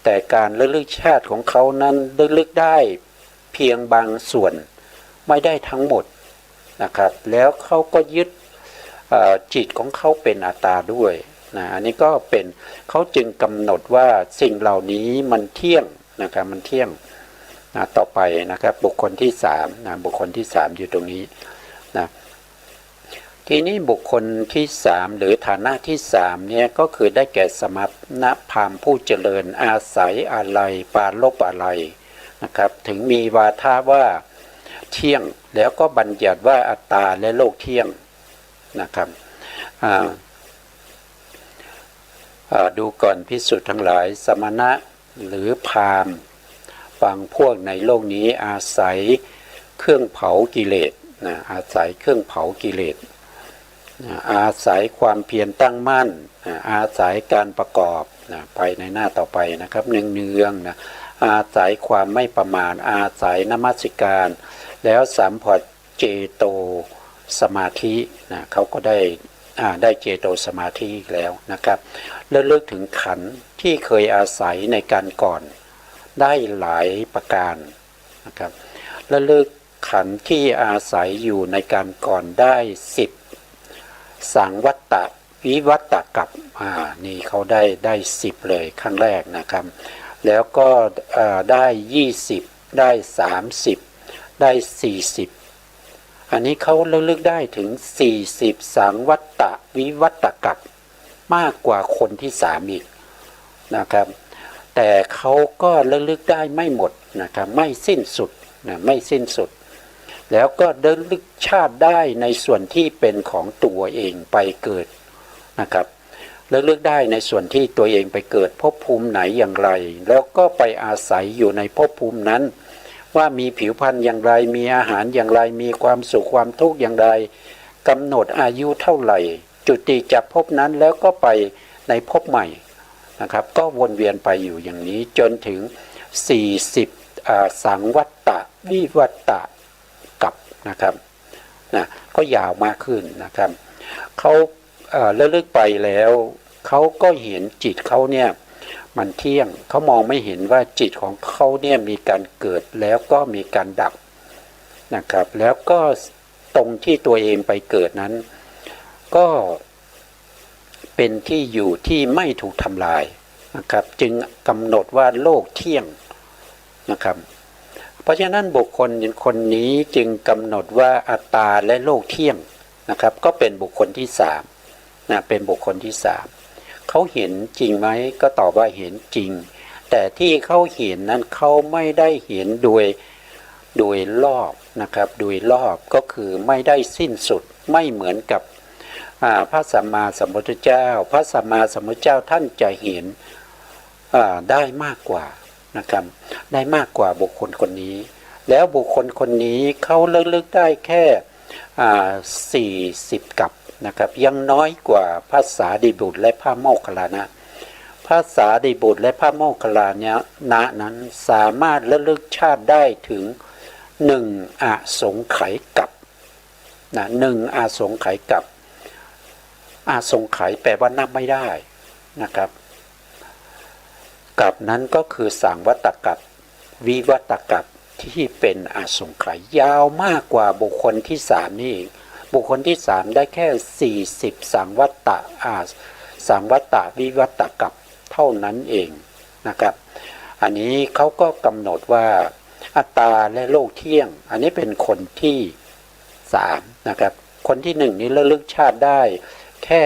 แต่การระลึกชาติของเขานั้นระลึกได้เพียงบางส่วนไม่ได้ทั้งหมดนะครับแล้วเขาก็ยึดจิตของเขาเป็นอัตตาด้วยนะอันนี้ก็เป็นเขาจึงกำหนดว่าสิ่งเหล่านี้มันเที่ยงนะครับมันเที่ยงนะต่อไปนะครับบุคคลที่สามนะบุคคลที่สามอยู่ตรงนี้นะ ทีนี้บุคคลที่สามหรือฐานะที่สามเนี่ยก็คือได้แก่สมณพราหมณ์ผู้เจริญอาศัยอะไรปราลบอะไรนะครับถึงมีวาทะว่าเที่ยงแล้วก็บัญญัติว่าอัตตาและโลกเที่ยงนะครับดูก่อนภิกษุทั้งหลายสมณะหรือพราหมณ์บางพวกในโลกนี้อาศัยเครื่องเผากิเลสนะอาศัยเครื่องเผากิเลสอาศัยความเพียรตั้งมั่นอาศัยการประกอบไปในหน้าต่อไปนะครับเนืองๆนะอาศัยความไม่ประมาทอาศัยนมัสการแล้วสัมผัสเจโตสมาธินะเขาก็ได้เจโตสมาธิแล้วนะครับแล้วเลิกถึงขันธ์ที่เคยอาศัยในการก่อนได้หลายประการนะครับแล้วเลิกขันธ์ที่อาศัยอยู่ในการก่อนได้10สังวัตตะวิวัตตะกับนี่เขาได้10เลยครั้งแรกนะครับแล้วก็ได้20ได้30ได้40อันนี้เขาระลึกได้ถึง40สังวัตตะวิวัตตะกับมากกว่าคนที่3อีกนะครับแต่เขาก็ระลึกได้ไม่หมดนะครับไม่สิ้นสุดนะไม่สิ้นสุดแล้วก็ระลึกชาติได้ในส่วนที่เป็นของตัวเองไปเกิดนะครับระลึกได้ในส่วนที่ตัวเองไปเกิดภพภูมิไหนอย่างไรแล้วก็ไปอาศัยอยู่ในภพภูมินั้นว่ามีผิวพรรณอย่างไรมีอาหารอย่างไรมีความสุขความทุกข์อย่างไรกำหนดอายุเท่าไหร่จุติจากภพนั้นแล้วก็ไปในภพใหม่นะครับก็วนเวียนไปอยู่อย่างนี้จนถึง40สังวัตตะวิวัตตะกับนะครับนะก็ยาวมากขึ้นนะครับเขาระลึกไปแล้วเขาก็เห็นจิตเขาเนี่ยมันเที่ยงเขามองไม่เห็นว่าจิตของเขาเนี่ยมีการเกิดแล้วก็มีการดับนะครับแล้วก็ตรงที่ตัวเองไปเกิดนั้นก็เป็นที่อยู่ที่ไม่ถูกทำลายนะครับจึงกำหนดว่าโลกเที่ยงนะครับเพราะฉะนั้นบุคคลคนนี้จึงกำหนดว่าอัตตาและโลกเที่ยงนะครับก็เป็นบุคคลที่3นะเป็นบุคคลที่3เขาเห็นจริงไหมก็ตอบว่าเห็นจริงแต่ที่เขาเห็นนั้นเขาไม่ได้เห็นโดยรอบนะครับโดยรอบก็คือไม่ได้สิ้นสุดไม่เหมือนกับพระสัมมาสัมพุทธเจ้าพระสัมมาสัมพุทธเจ้าท่านจะเห็นได้มากกว่านะครับได้มากกว่าบุคคลคนนี้แล้วบุคคลคนนี้เขาระลึกได้แค่40กับนะครับยังน้อยกว่าพระสารีบุตรและพระโมคคัลลานะพระสารีบุตรและพระโมคคัลลานะนั้นสามารถระลึกชาติได้ถึง1อสงไขยกับนะ1อสงไขยกับอสงไขยแปลว่านับไม่ได้นะครับกับนั้นก็คือสังวัตตกับวิวัตตกับที่เป็นอสงไขยยาวมากกว่าบุคคลที่3นี่เองบุคคลที่3ได้แค่40สังวัตตะสังวัตตะวิวัตตกับเท่านั้นเองนะครับอันนี้เขาก็กำหนดว่าอัตตาและโลกเที่ยงอันนี้เป็นคนที่3นะครับคนที่1นี้ระลึกชาติได้แค่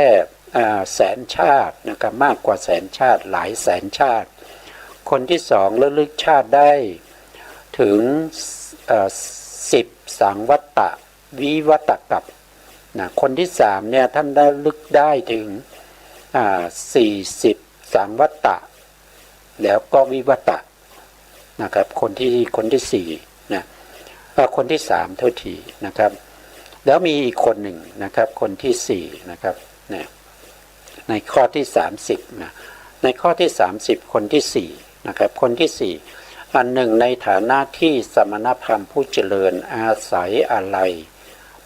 แสนชาตินะครับมากกว่าแสนชาติหลายแสนชาติคนที่2ระลึกชาติได้ถึง10สังวัตตะวิวัตตกับนะคนที่3เนี่ยท่านได้ลึกได้ถึง40สังวัตตะแล้วก็วิวัตตะนะครับคนที่4นะคนที่3เท่าทีนะครับแล้วมีอีกคนหนึ่งนะครับคนที่4นะครับเนี่ยในข้อที่30นะในข้อที่30คนที่4นะครับคนที่4อันหนึ่งในฐานะที่สมณพราหมณ์ผู้เจริญอาศัยอะไร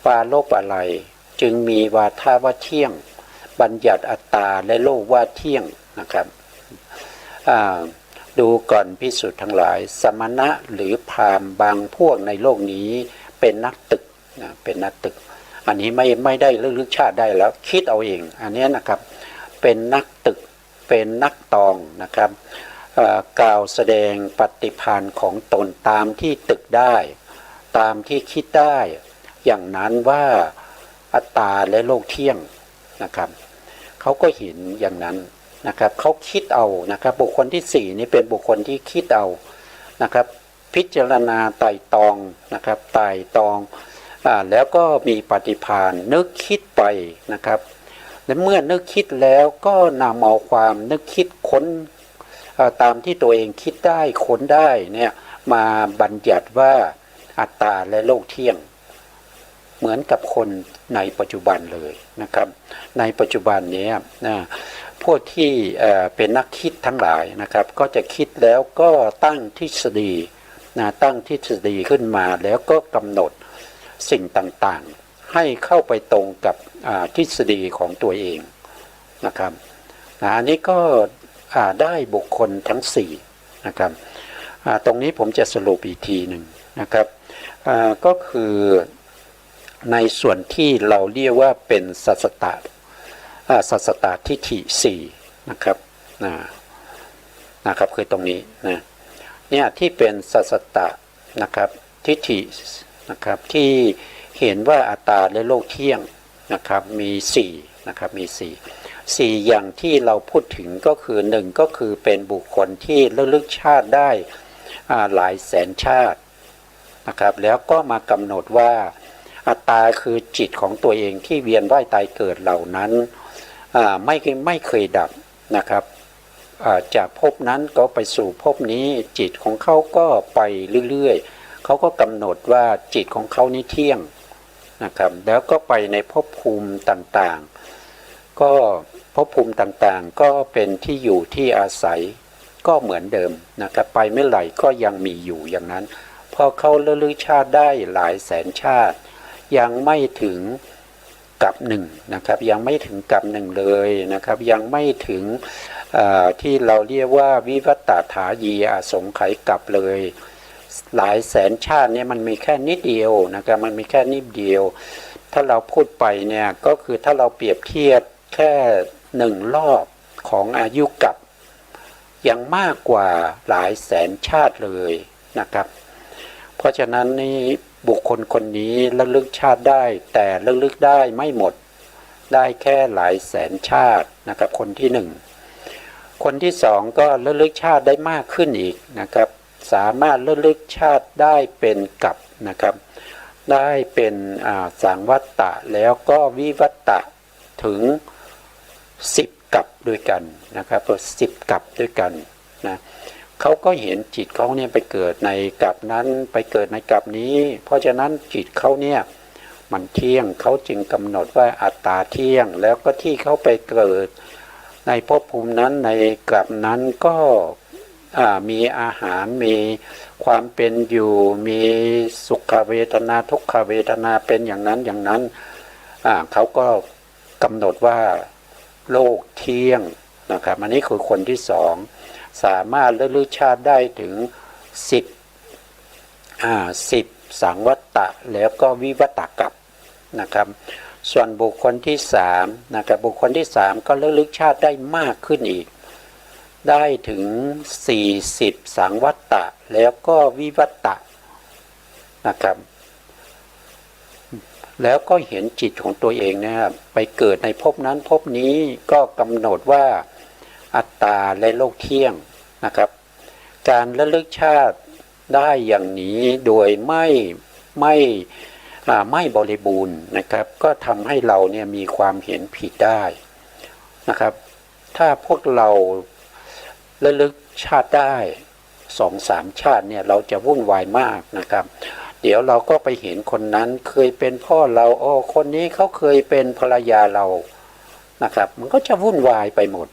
ปราลบอะไรจึงมีวาทะว่าเที่ยงบัญญัติอัตตาและโลกว่าเที่ยงนะครับดูก่อนภิกษุทั้งหลายสมณะหรือพราหมณ์บางพวกในโลกนี้เป็นนักตึกนะเป็นนักตึกอันนี้ไม่ได้ระลึกชาติได้แล้วคิดเอาเองอันนี้นะครับเป็นนักตึกเป็นนักตองนะครับกล่าวแสดงปฏิภาณของตนตามที่ตึกได้ตามที่คิดได้อย่างนั้นว่า อัตตาและโลกเที่ยงนะครับเขาก็เห็นอย่างนั้นนะครับเขาคิดเอานะครับบุคคลที่สี่นี้เป็นบุคคลที่คิดเอานะครับพิจารณาไตร่ตรองนะครับไตร่ตรองแล้วก็มีปฏิภาณนึกคิดไปนะครับและเมื่อนึกคิดแล้วก็นำเอาความนึกคิดค้นตามที่ตัวเองคิดได้ค้นได้เนี่ยมาบัญญัติว่าอัตตาและโลกเที่ยงเหมือนกับคนในปัจจุบันเลยนะครับในปัจจุบันนี้พวกที่เป็นนักคิดทั้งหลายนะครับก็จะคิดแล้วก็ตั้งทฤษฎีตั้งทฤษฎีขึ้นมาแล้วก็กำหนดสิ่งต่างๆให้เข้าไปตรงกับทฤษฎีของตัวเองนะครับอันนี้ก็ได้บุคคลทั้ง4นะครับตรงนี้ผมจะสรุปอีกทีหนึ่งนะครับก็คือในส่วนที่เราเรียกว่าเป็นสัสสตทิฏฐิ4นะครับนะครับคือตรงนี้เนี่ยที่เป็นสัสสตนะครับทิฏฐินะครับที่เห็นว่าอัตตาและโลกเที่ยงนะครับมี4นะครับมี4อย่างที่เราพูดถึงก็คือ1ก็คือเป็นบุคคลที่ระลึกชาติได้หลายแสนชาตินะครับแล้วก็มากำหนดว่าอัตตาคือจิตของตัวเองที่เวียนว่ายตายเกิดเหล่านั้นไม่เคยดับนะครับจากภพนั้นก็ไปสู่ภพนี้จิตของเขาก็ไปเรื่อยๆเขาก็กำหนดว่าจิตของเขานี้เที่ยงนะครับแล้วก็ไปในภพภูมิต่างๆก็ภพภูมิต่างๆก็เป็นที่อยู่ที่อาศัยก็เหมือนเดิมนะครับไปเมื่อไหร่ก็ยังมีอยู่อย่างนั้นพอเขาระลึกชาติได้หลายแสนชาติยังไม่ถึงกับหนึ่งนะครับยังไม่ถึงกับหนึ่งเลยนะครับยังไม่ถึงที่เราเรียกว่าวิวัตถายีอสงไขยกลับเลยหลายแสนชาติเนี่ยมันมีแค่นิดเดียวนะครับมันมีแค่นิดเดียวถ้าเราพูดไปเนี่ยก็คือถ้าเราเปรียบเทียบแค่1รอบของอายุกับยังมากกว่าหลายแสนชาติเลยนะครับเพราะฉะนั้นนี่บุคคลคนนี้ระลึกชาติได้แต่ระลึกได้ไม่หมดได้แค่หลายแสนชาตินะครับคนที่1คนที่2ก็ระลึกชาติได้มากขึ้นอีกนะครับสามารถระลึกชาติได้เป็นกับนะครับได้เป็นสังวัตตะแล้วก็วิวัตตะถึง10กับด้วยกันนะครับ10กับด้วยกันนะเขาก็เห็นจิตเขาเนี่ยไปเกิดในกับนั้นไปเกิดในกับนี้เพราะฉะนั้นจิตเขาเนี่ยมันเที่ยงเขาจึงกำหนดว่าอัตตาเที่ยงแล้วก็ที่เขาไปเกิดในภพภูมินั้นในกับนั้นก็มีอาหารมีความเป็นอยู่มีสุขเวทนาทุกขเวทนาเป็นอย่างนั้นอย่างนั้นเขาก็กำหนดว่าโลกเที่ยงนะครับอันนี้คือคนที่2สามารถระลึกชาติได้ถึง10สังวัตตะแล้วก็วิวัตตกับนะครับส่วนบุคคลที่3นะครับบุคคลที่3ก็ระลึกชาติได้มากขึ้นอีกได้ถึง40สังวัตตะแล้วก็วิวัตตะนะครับแล้วก็เห็นจิตของตัวเองนะครับไปเกิดในภพนั้นภพนี้ก็กำหนดว่าอัตตาและโลกเที่ยงนะครับการระลึกชาติได้อย่างนี้โดยไม่บริบูรณ์นะครับก็ทำให้เราเนี่ยมีความเห็นผิดได้นะครับถ้าพวกเราระลึกชาติได้ 2-3 ชาติเนี่ยเราจะวุ่นวายมากนะครับเดี๋ยวเราก็ไปเห็นคนนั้นเคยเป็นพ่อเราคนนี้เขาเคยเป็นภรรยาเรานะครับมันก็จะวุ่นวายไปหมด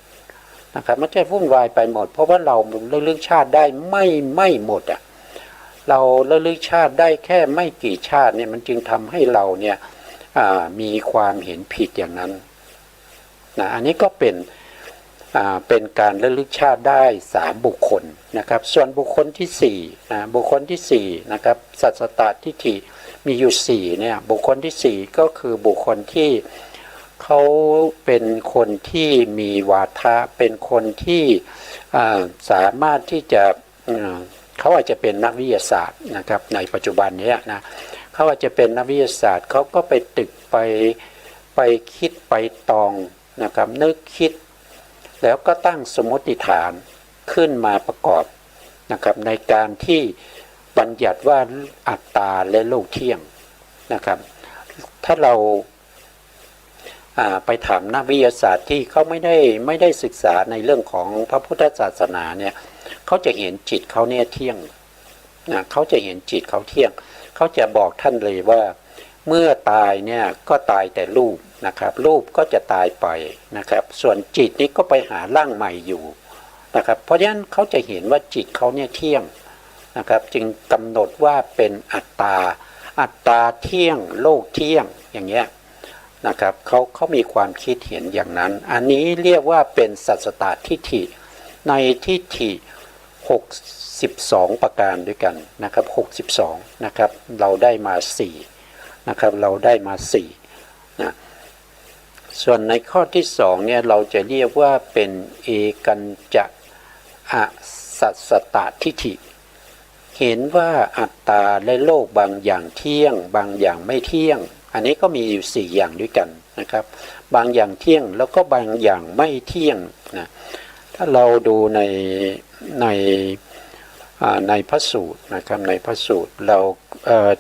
นะครับมันจะวุ่นวายไปหมดเพราะว่าเราระลึกชาติได้ไม่หมดอ่ะเราระลึกชาติได้แค่ไม่กี่ชาติเนี่ยมันจึงทำให้เราเนี่ยมีความเห็นผิดอย่างนั้นนะอันนี้ก็เป็นการระลึกชาติได้3บุคคลนะครับส่วนบุคคลที่4นะบุคคลที่4นะครับสัสสตทิฏฐิมีอยู่4เนี่ยบุคคลที่4ก็คือบุคคลที่เขาเป็นคนที่มีวาทะเป็นคนที่สามารถที่จะเขาอาจจะเป็นนักวิทยาศาสตร์นะครับในปัจจุบันนี้นะ เขาอาจจะเป็นนักวิทยาศาสตร์เขาก็ไปตึกไปคิดไปตองนะครับนึกคิดแล้วก็ตั้งสมมติฐานขึ้นมาประกอบนะครับในการที่บัญญัติว่าอัตตาและโลกเที่ยงนะครับถ้าเราไปถามนักวิทยาศาสตร์ที่เขาไม่ได้ศึกษาในเรื่องของพระพุทธศาสนาเนี่ยเขาจะเห็นจิตเขาเนี่ยเที่ยงนะเขาจะเห็นจิตเขาเที่ยงเขาจะบอกท่านเลยว่าเมื่อตายเนี่ยก็ตายแต่รูปนะครับรูปก็จะตายไปนะครับส่วนจิตนี้ก็ไปหาร่างใหม่อยู่นะครับเพราะฉะนั้นเขาจะเห็นว่าจิตเขาเนี่ยเที่ยงนะครับจึงกำหนดว่าเป็นอัตตาเที่ยงโลกเที่ยงอย่างเงี้ยนะครับเขามีความคิดเห็นอย่างนั้นอันนี้เรียกว่าเป็นสัสสตทิฏฐิในทิฏฐิ62ประการด้วยกันนะครับ62นะครับเราได้มา4นะครับเราได้มา4นะส่วนในข้อที่2เนี่ยเราจะเรียกว่าเป็นเอกัญจอสัสสตทิฏฐิเห็นว่าอัตตาและโลกบางอย่างเที่ยงบางอย่างไม่เที่ยงอันนี้ก็มีอยู่4อย่างด้วยกันนะครับบางอย่างเที่ยงแล้วก็บางอย่างไม่เที่ยงนะถ้าเราดูในพระสูตรนะครับในพระสูตรเรา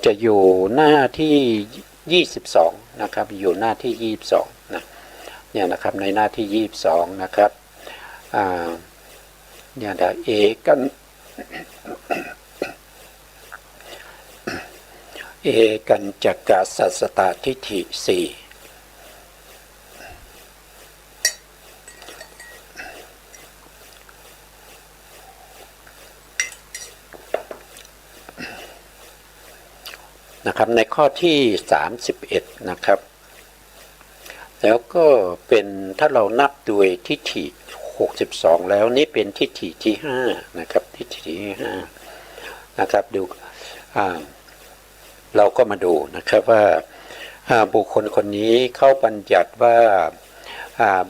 จะอยู่หน้าที่22นะครับอยู่หน้าที่22นะเนี่ยนะครับในหน้าที่22นะครับเนี่ยนะเอกัญจกสัสสตทิฏฐิ4นะครับในข้อที่31นะครับแล้วก็เป็นถ้าเรานับด้วยทิฏฐิ62แล้วนี่เป็นทิฏฐิที่5นะครับทิฏฐิที่5นะครับดูเราก็มาดูนะครับว่าบุคคลคนนี้เขาบัญญัติว่า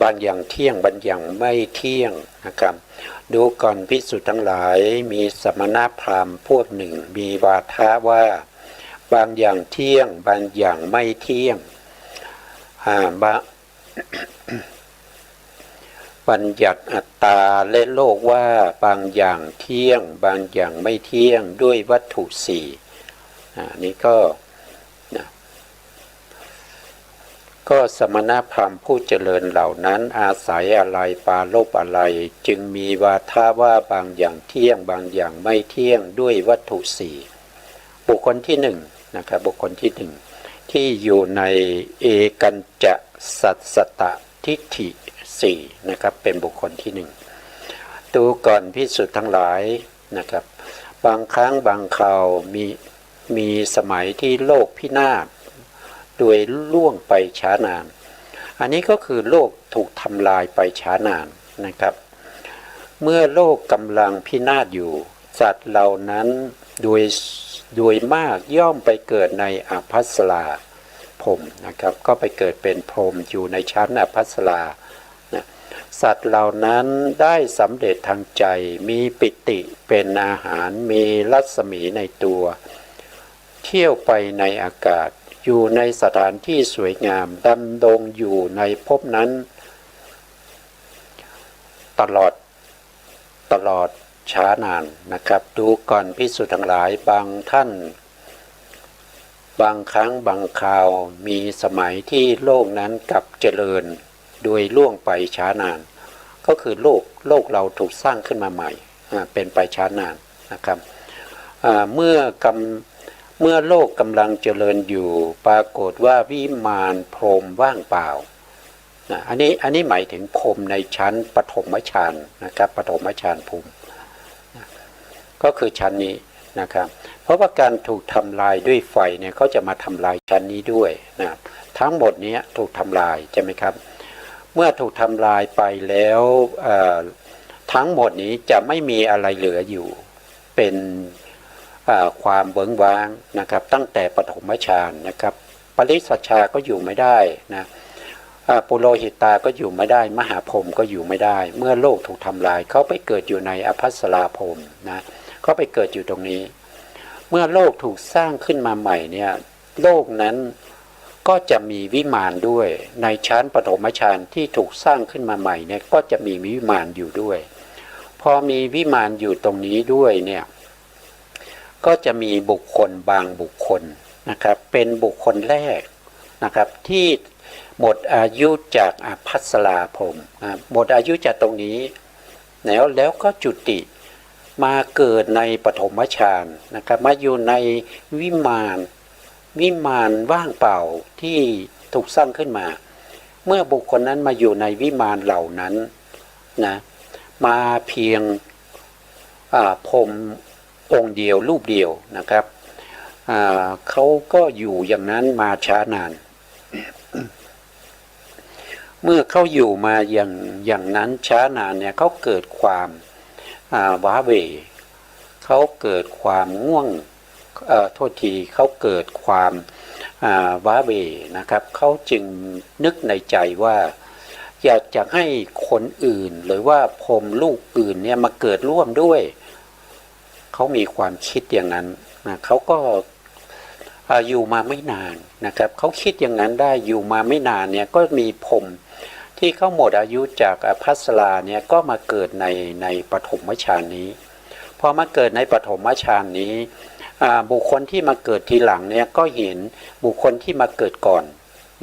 บางอย่างเที่ยงบางอย่างไม่เที่ยงนะครับดูก่อนภิกษุทั้งหลายมีสมณพราหมณ์พวกหนึ่งมีวาทะว่าบางอย่างเที่ยงบางอย่างไม่เที่ยงบัญญัติอัตตาและโลกว่าบางอย่างเที่ยงบางอย่างไม่เที่ยงด้วยวัตถุสี่นี่ก็สมณพราหมณ์ผู้เจริญเหล่านั้นอาศัยอะไรปาลบอะไรจึงมีวาทะว่าบางอย่างเที่ยงบางอย่างไม่เที่ยงด้วยวัตถุสี่บุคคลที่1นะครับบุคคลที่1ที่อยู่ในเอกัญจสัสสตทิฏฐิ4นะครับเป็นบุคคลที่1ดูก่อนภิกษุทั้งหลายนะครับบางครั้งบางคราวมีสมัยที่โลกพินาศโดยล่วงไปช้านานอันนี้ก็คือโลกถูกทำลายไปช้านานนะครับเมื่อโลกกำลังพินาศอยู่สัตว์เหล่านั้นโดยมากย่อมไปเกิดในอภัสราพรหมนะครับก็ไปเกิดเป็นพรหมอยู่ในชั้นอภัสรานะสัตว์เหล่านั้นได้สำเร็จทางใจมีปิติเป็นอาหารมีรัศมีในตัวเที่ยวไปในอากาศอยู่ในสถานที่สวยงามดำรงอยู่ในภพนั้นตลอดช้านานนะครับดูก่อนภิกษุทั้งหลายบางท่านบางครั้งบางคราวมีสมัยที่โลกนั้นกลับเจริญโดยล่วงไปช้านานก็คือโลกเราถูกสร้างขึ้นมาใหม่เป็นไปช้านานนะครับเมื่อโลกกำลังเจริญอยู่ปรากฏว่าวิมานพรหมว่างเปล่าอันนี้หมายถึงพรหมในชั้นปฐมฌานนะครับปฐมฌานภูมิก็คือชั้นนี้นะครับเพราะว่าการถูกทำลายด้วยไฟเนี่ยเขาจะมาทำลายชั้นนี้ด้วยนะทั้งหมดนี้ถูกทำลายใช่ไหมครับเมื่อถูกทำลายไปแล้วทั้งหมดนี้จะไม่มีอะไรเหลืออยู่เป็นความเบิงว้างนะครับตั้งแต่ปฐมฌานนะครับปริสัชชาก็อยู่ไม่ได้นะปุโรหิตาก็อยู่ไม่ได้มหาพรหมก็อยู่ไม่ได้เมื่อโลกถูกทำลายเขาไปเกิดอยู่ในอภัสราพรหมนะเขาไปเกิดอยู่ตรงนี้เมื่อโลกถูกสร้างขึ้นมาใหม่เนี่ย โลกนั้นก็จะมีวิมานด้วยในชั้นปฐมฌานที่ถูกสร้างขึ้นมาใหม่เนี่ยก็จะมีวิมานอยู่ด้วยพอมีวิมานอยู่ตรงนี้ด้วยเนี่ยก็จะมีบุคคลบางบุคคลนะครับเป็นบุคคลแรกนะครับที่หมดอายุจากอภัสราพรหมหมดอายุจากตรงนี้แล้วก็จุติมาเกิดในปฐมฌานนะครับมาอยู่ในวิมานว่างเปล่าที่ถูกสร้างขึ้นมาเมื่อบุคคลนั้นมาอยู่ในวิมานเหล่านั้นนะมาเพียงพรหมองค์เดียวรูปเดียวนะครับเขาก็อยู่อย่างนั้นมาช้านาน เมื่อเขาอยู่มาอย่างนั้นช้านานเนี่ยเขาเกิดความว้าเหวเขาเกิดความง่วงโทษทีเขาเกิดความว้าเหวนะครับเขาจึงนึกในใจว่าอยากจะให้คนอื่นหรือว่าพรหมลูกอื่นเนี่ยมาเกิดร่วมด้วยเขามีความคิดอย่างนั้นนะเขาก็อยู่มาไม่นานนะครับเขาคิดอย่างนั้นได้อยู่มาไม่นานเนี่ยก็มีพรหมที่เขาหมดอายุจากอภัสราเนี่ยก็มาเกิดในปฐมฌานนี้พอมาเกิดในปฐมฌานนี้บุคคลที่มาเกิดทีหลังเนี่ยก็เห็นบุคคลที่มาเกิดก่อน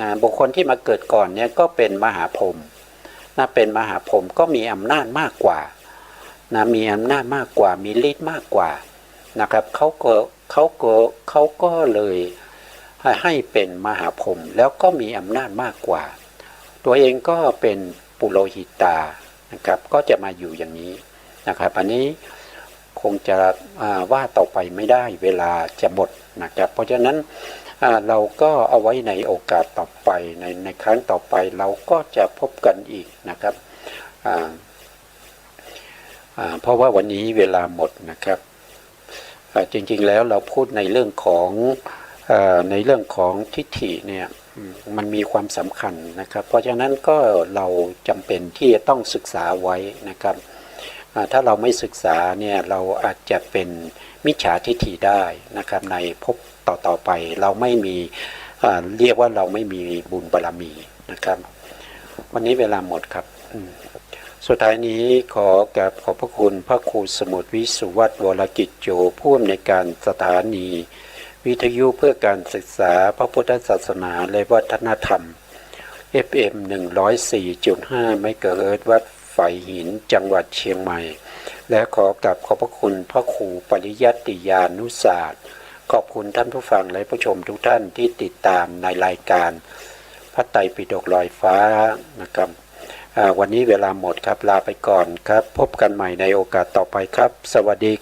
นะบุคคลที่มาเกิดก่อนเนี่ยก็เป็นมหาพรหมนะเป็นมหาพรหมก็มีอำนาจมากกว่านะมีอำนาจมากกว่ามีฤทธิ์มากกว่านะครับเขาก็เลยให้เป็นมหาพรหมแล้วก็มีอำนาจมากกว่าตัวเองก็เป็นปุโรหิตานะครับก็จะมาอยู่อย่างนี้นะครับอันนี้คงจะว่าต่อไปไม่ได้เวลาจะหมดนะครับเพราะฉะนั้นเราก็เอาไว้ในโอกาสต่อไปในครั้งต่อไปเราก็จะพบกันอีกนะครับเพราะว่าวันนี้เวลาหมดนะครับจริงๆแล้วเราพูดในเรื่องของทิฏฐิเนี่ยมันมีความสำคัญนะครับเพราะฉะนั้นก็เราจำเป็นที่จะต้องศึกษาไว้นะครับถ้าเราไม่ศึกษาเนี่ยเราอาจจะเป็นมิจฉาทิฏฐิได้นะครับในภพต่อไปเราไม่มีเรียกว่าเราไม่มีบุญบารมีนะครับวันนี้เวลาหมดครับสุดท้ายนี้ขอบพระคุณพระครูสมุทรวิสุวัฒน์วรกิจโจผู้อำนวยการสถานีวิทยุเพื่อการศึกษาพระพุทธศาสนาและวัฒนธรรม FM 104.5 เมกะเฮิรตซ์วัดไฝหินจังหวัดเชียงใหม่และขอบพระคุณพระครูปริยัติยานุศาสตร์ขอบคุณท่านผู้ฟังและผู้ชมทุกท่านที่ติดตามในรายการพระไตรปิฎกลอยฟ้านะครับวันนี้เวลาหมดครับลาไปก่อนครับพบกันใหม่ในโอกาสต่อไปครับสวัสดี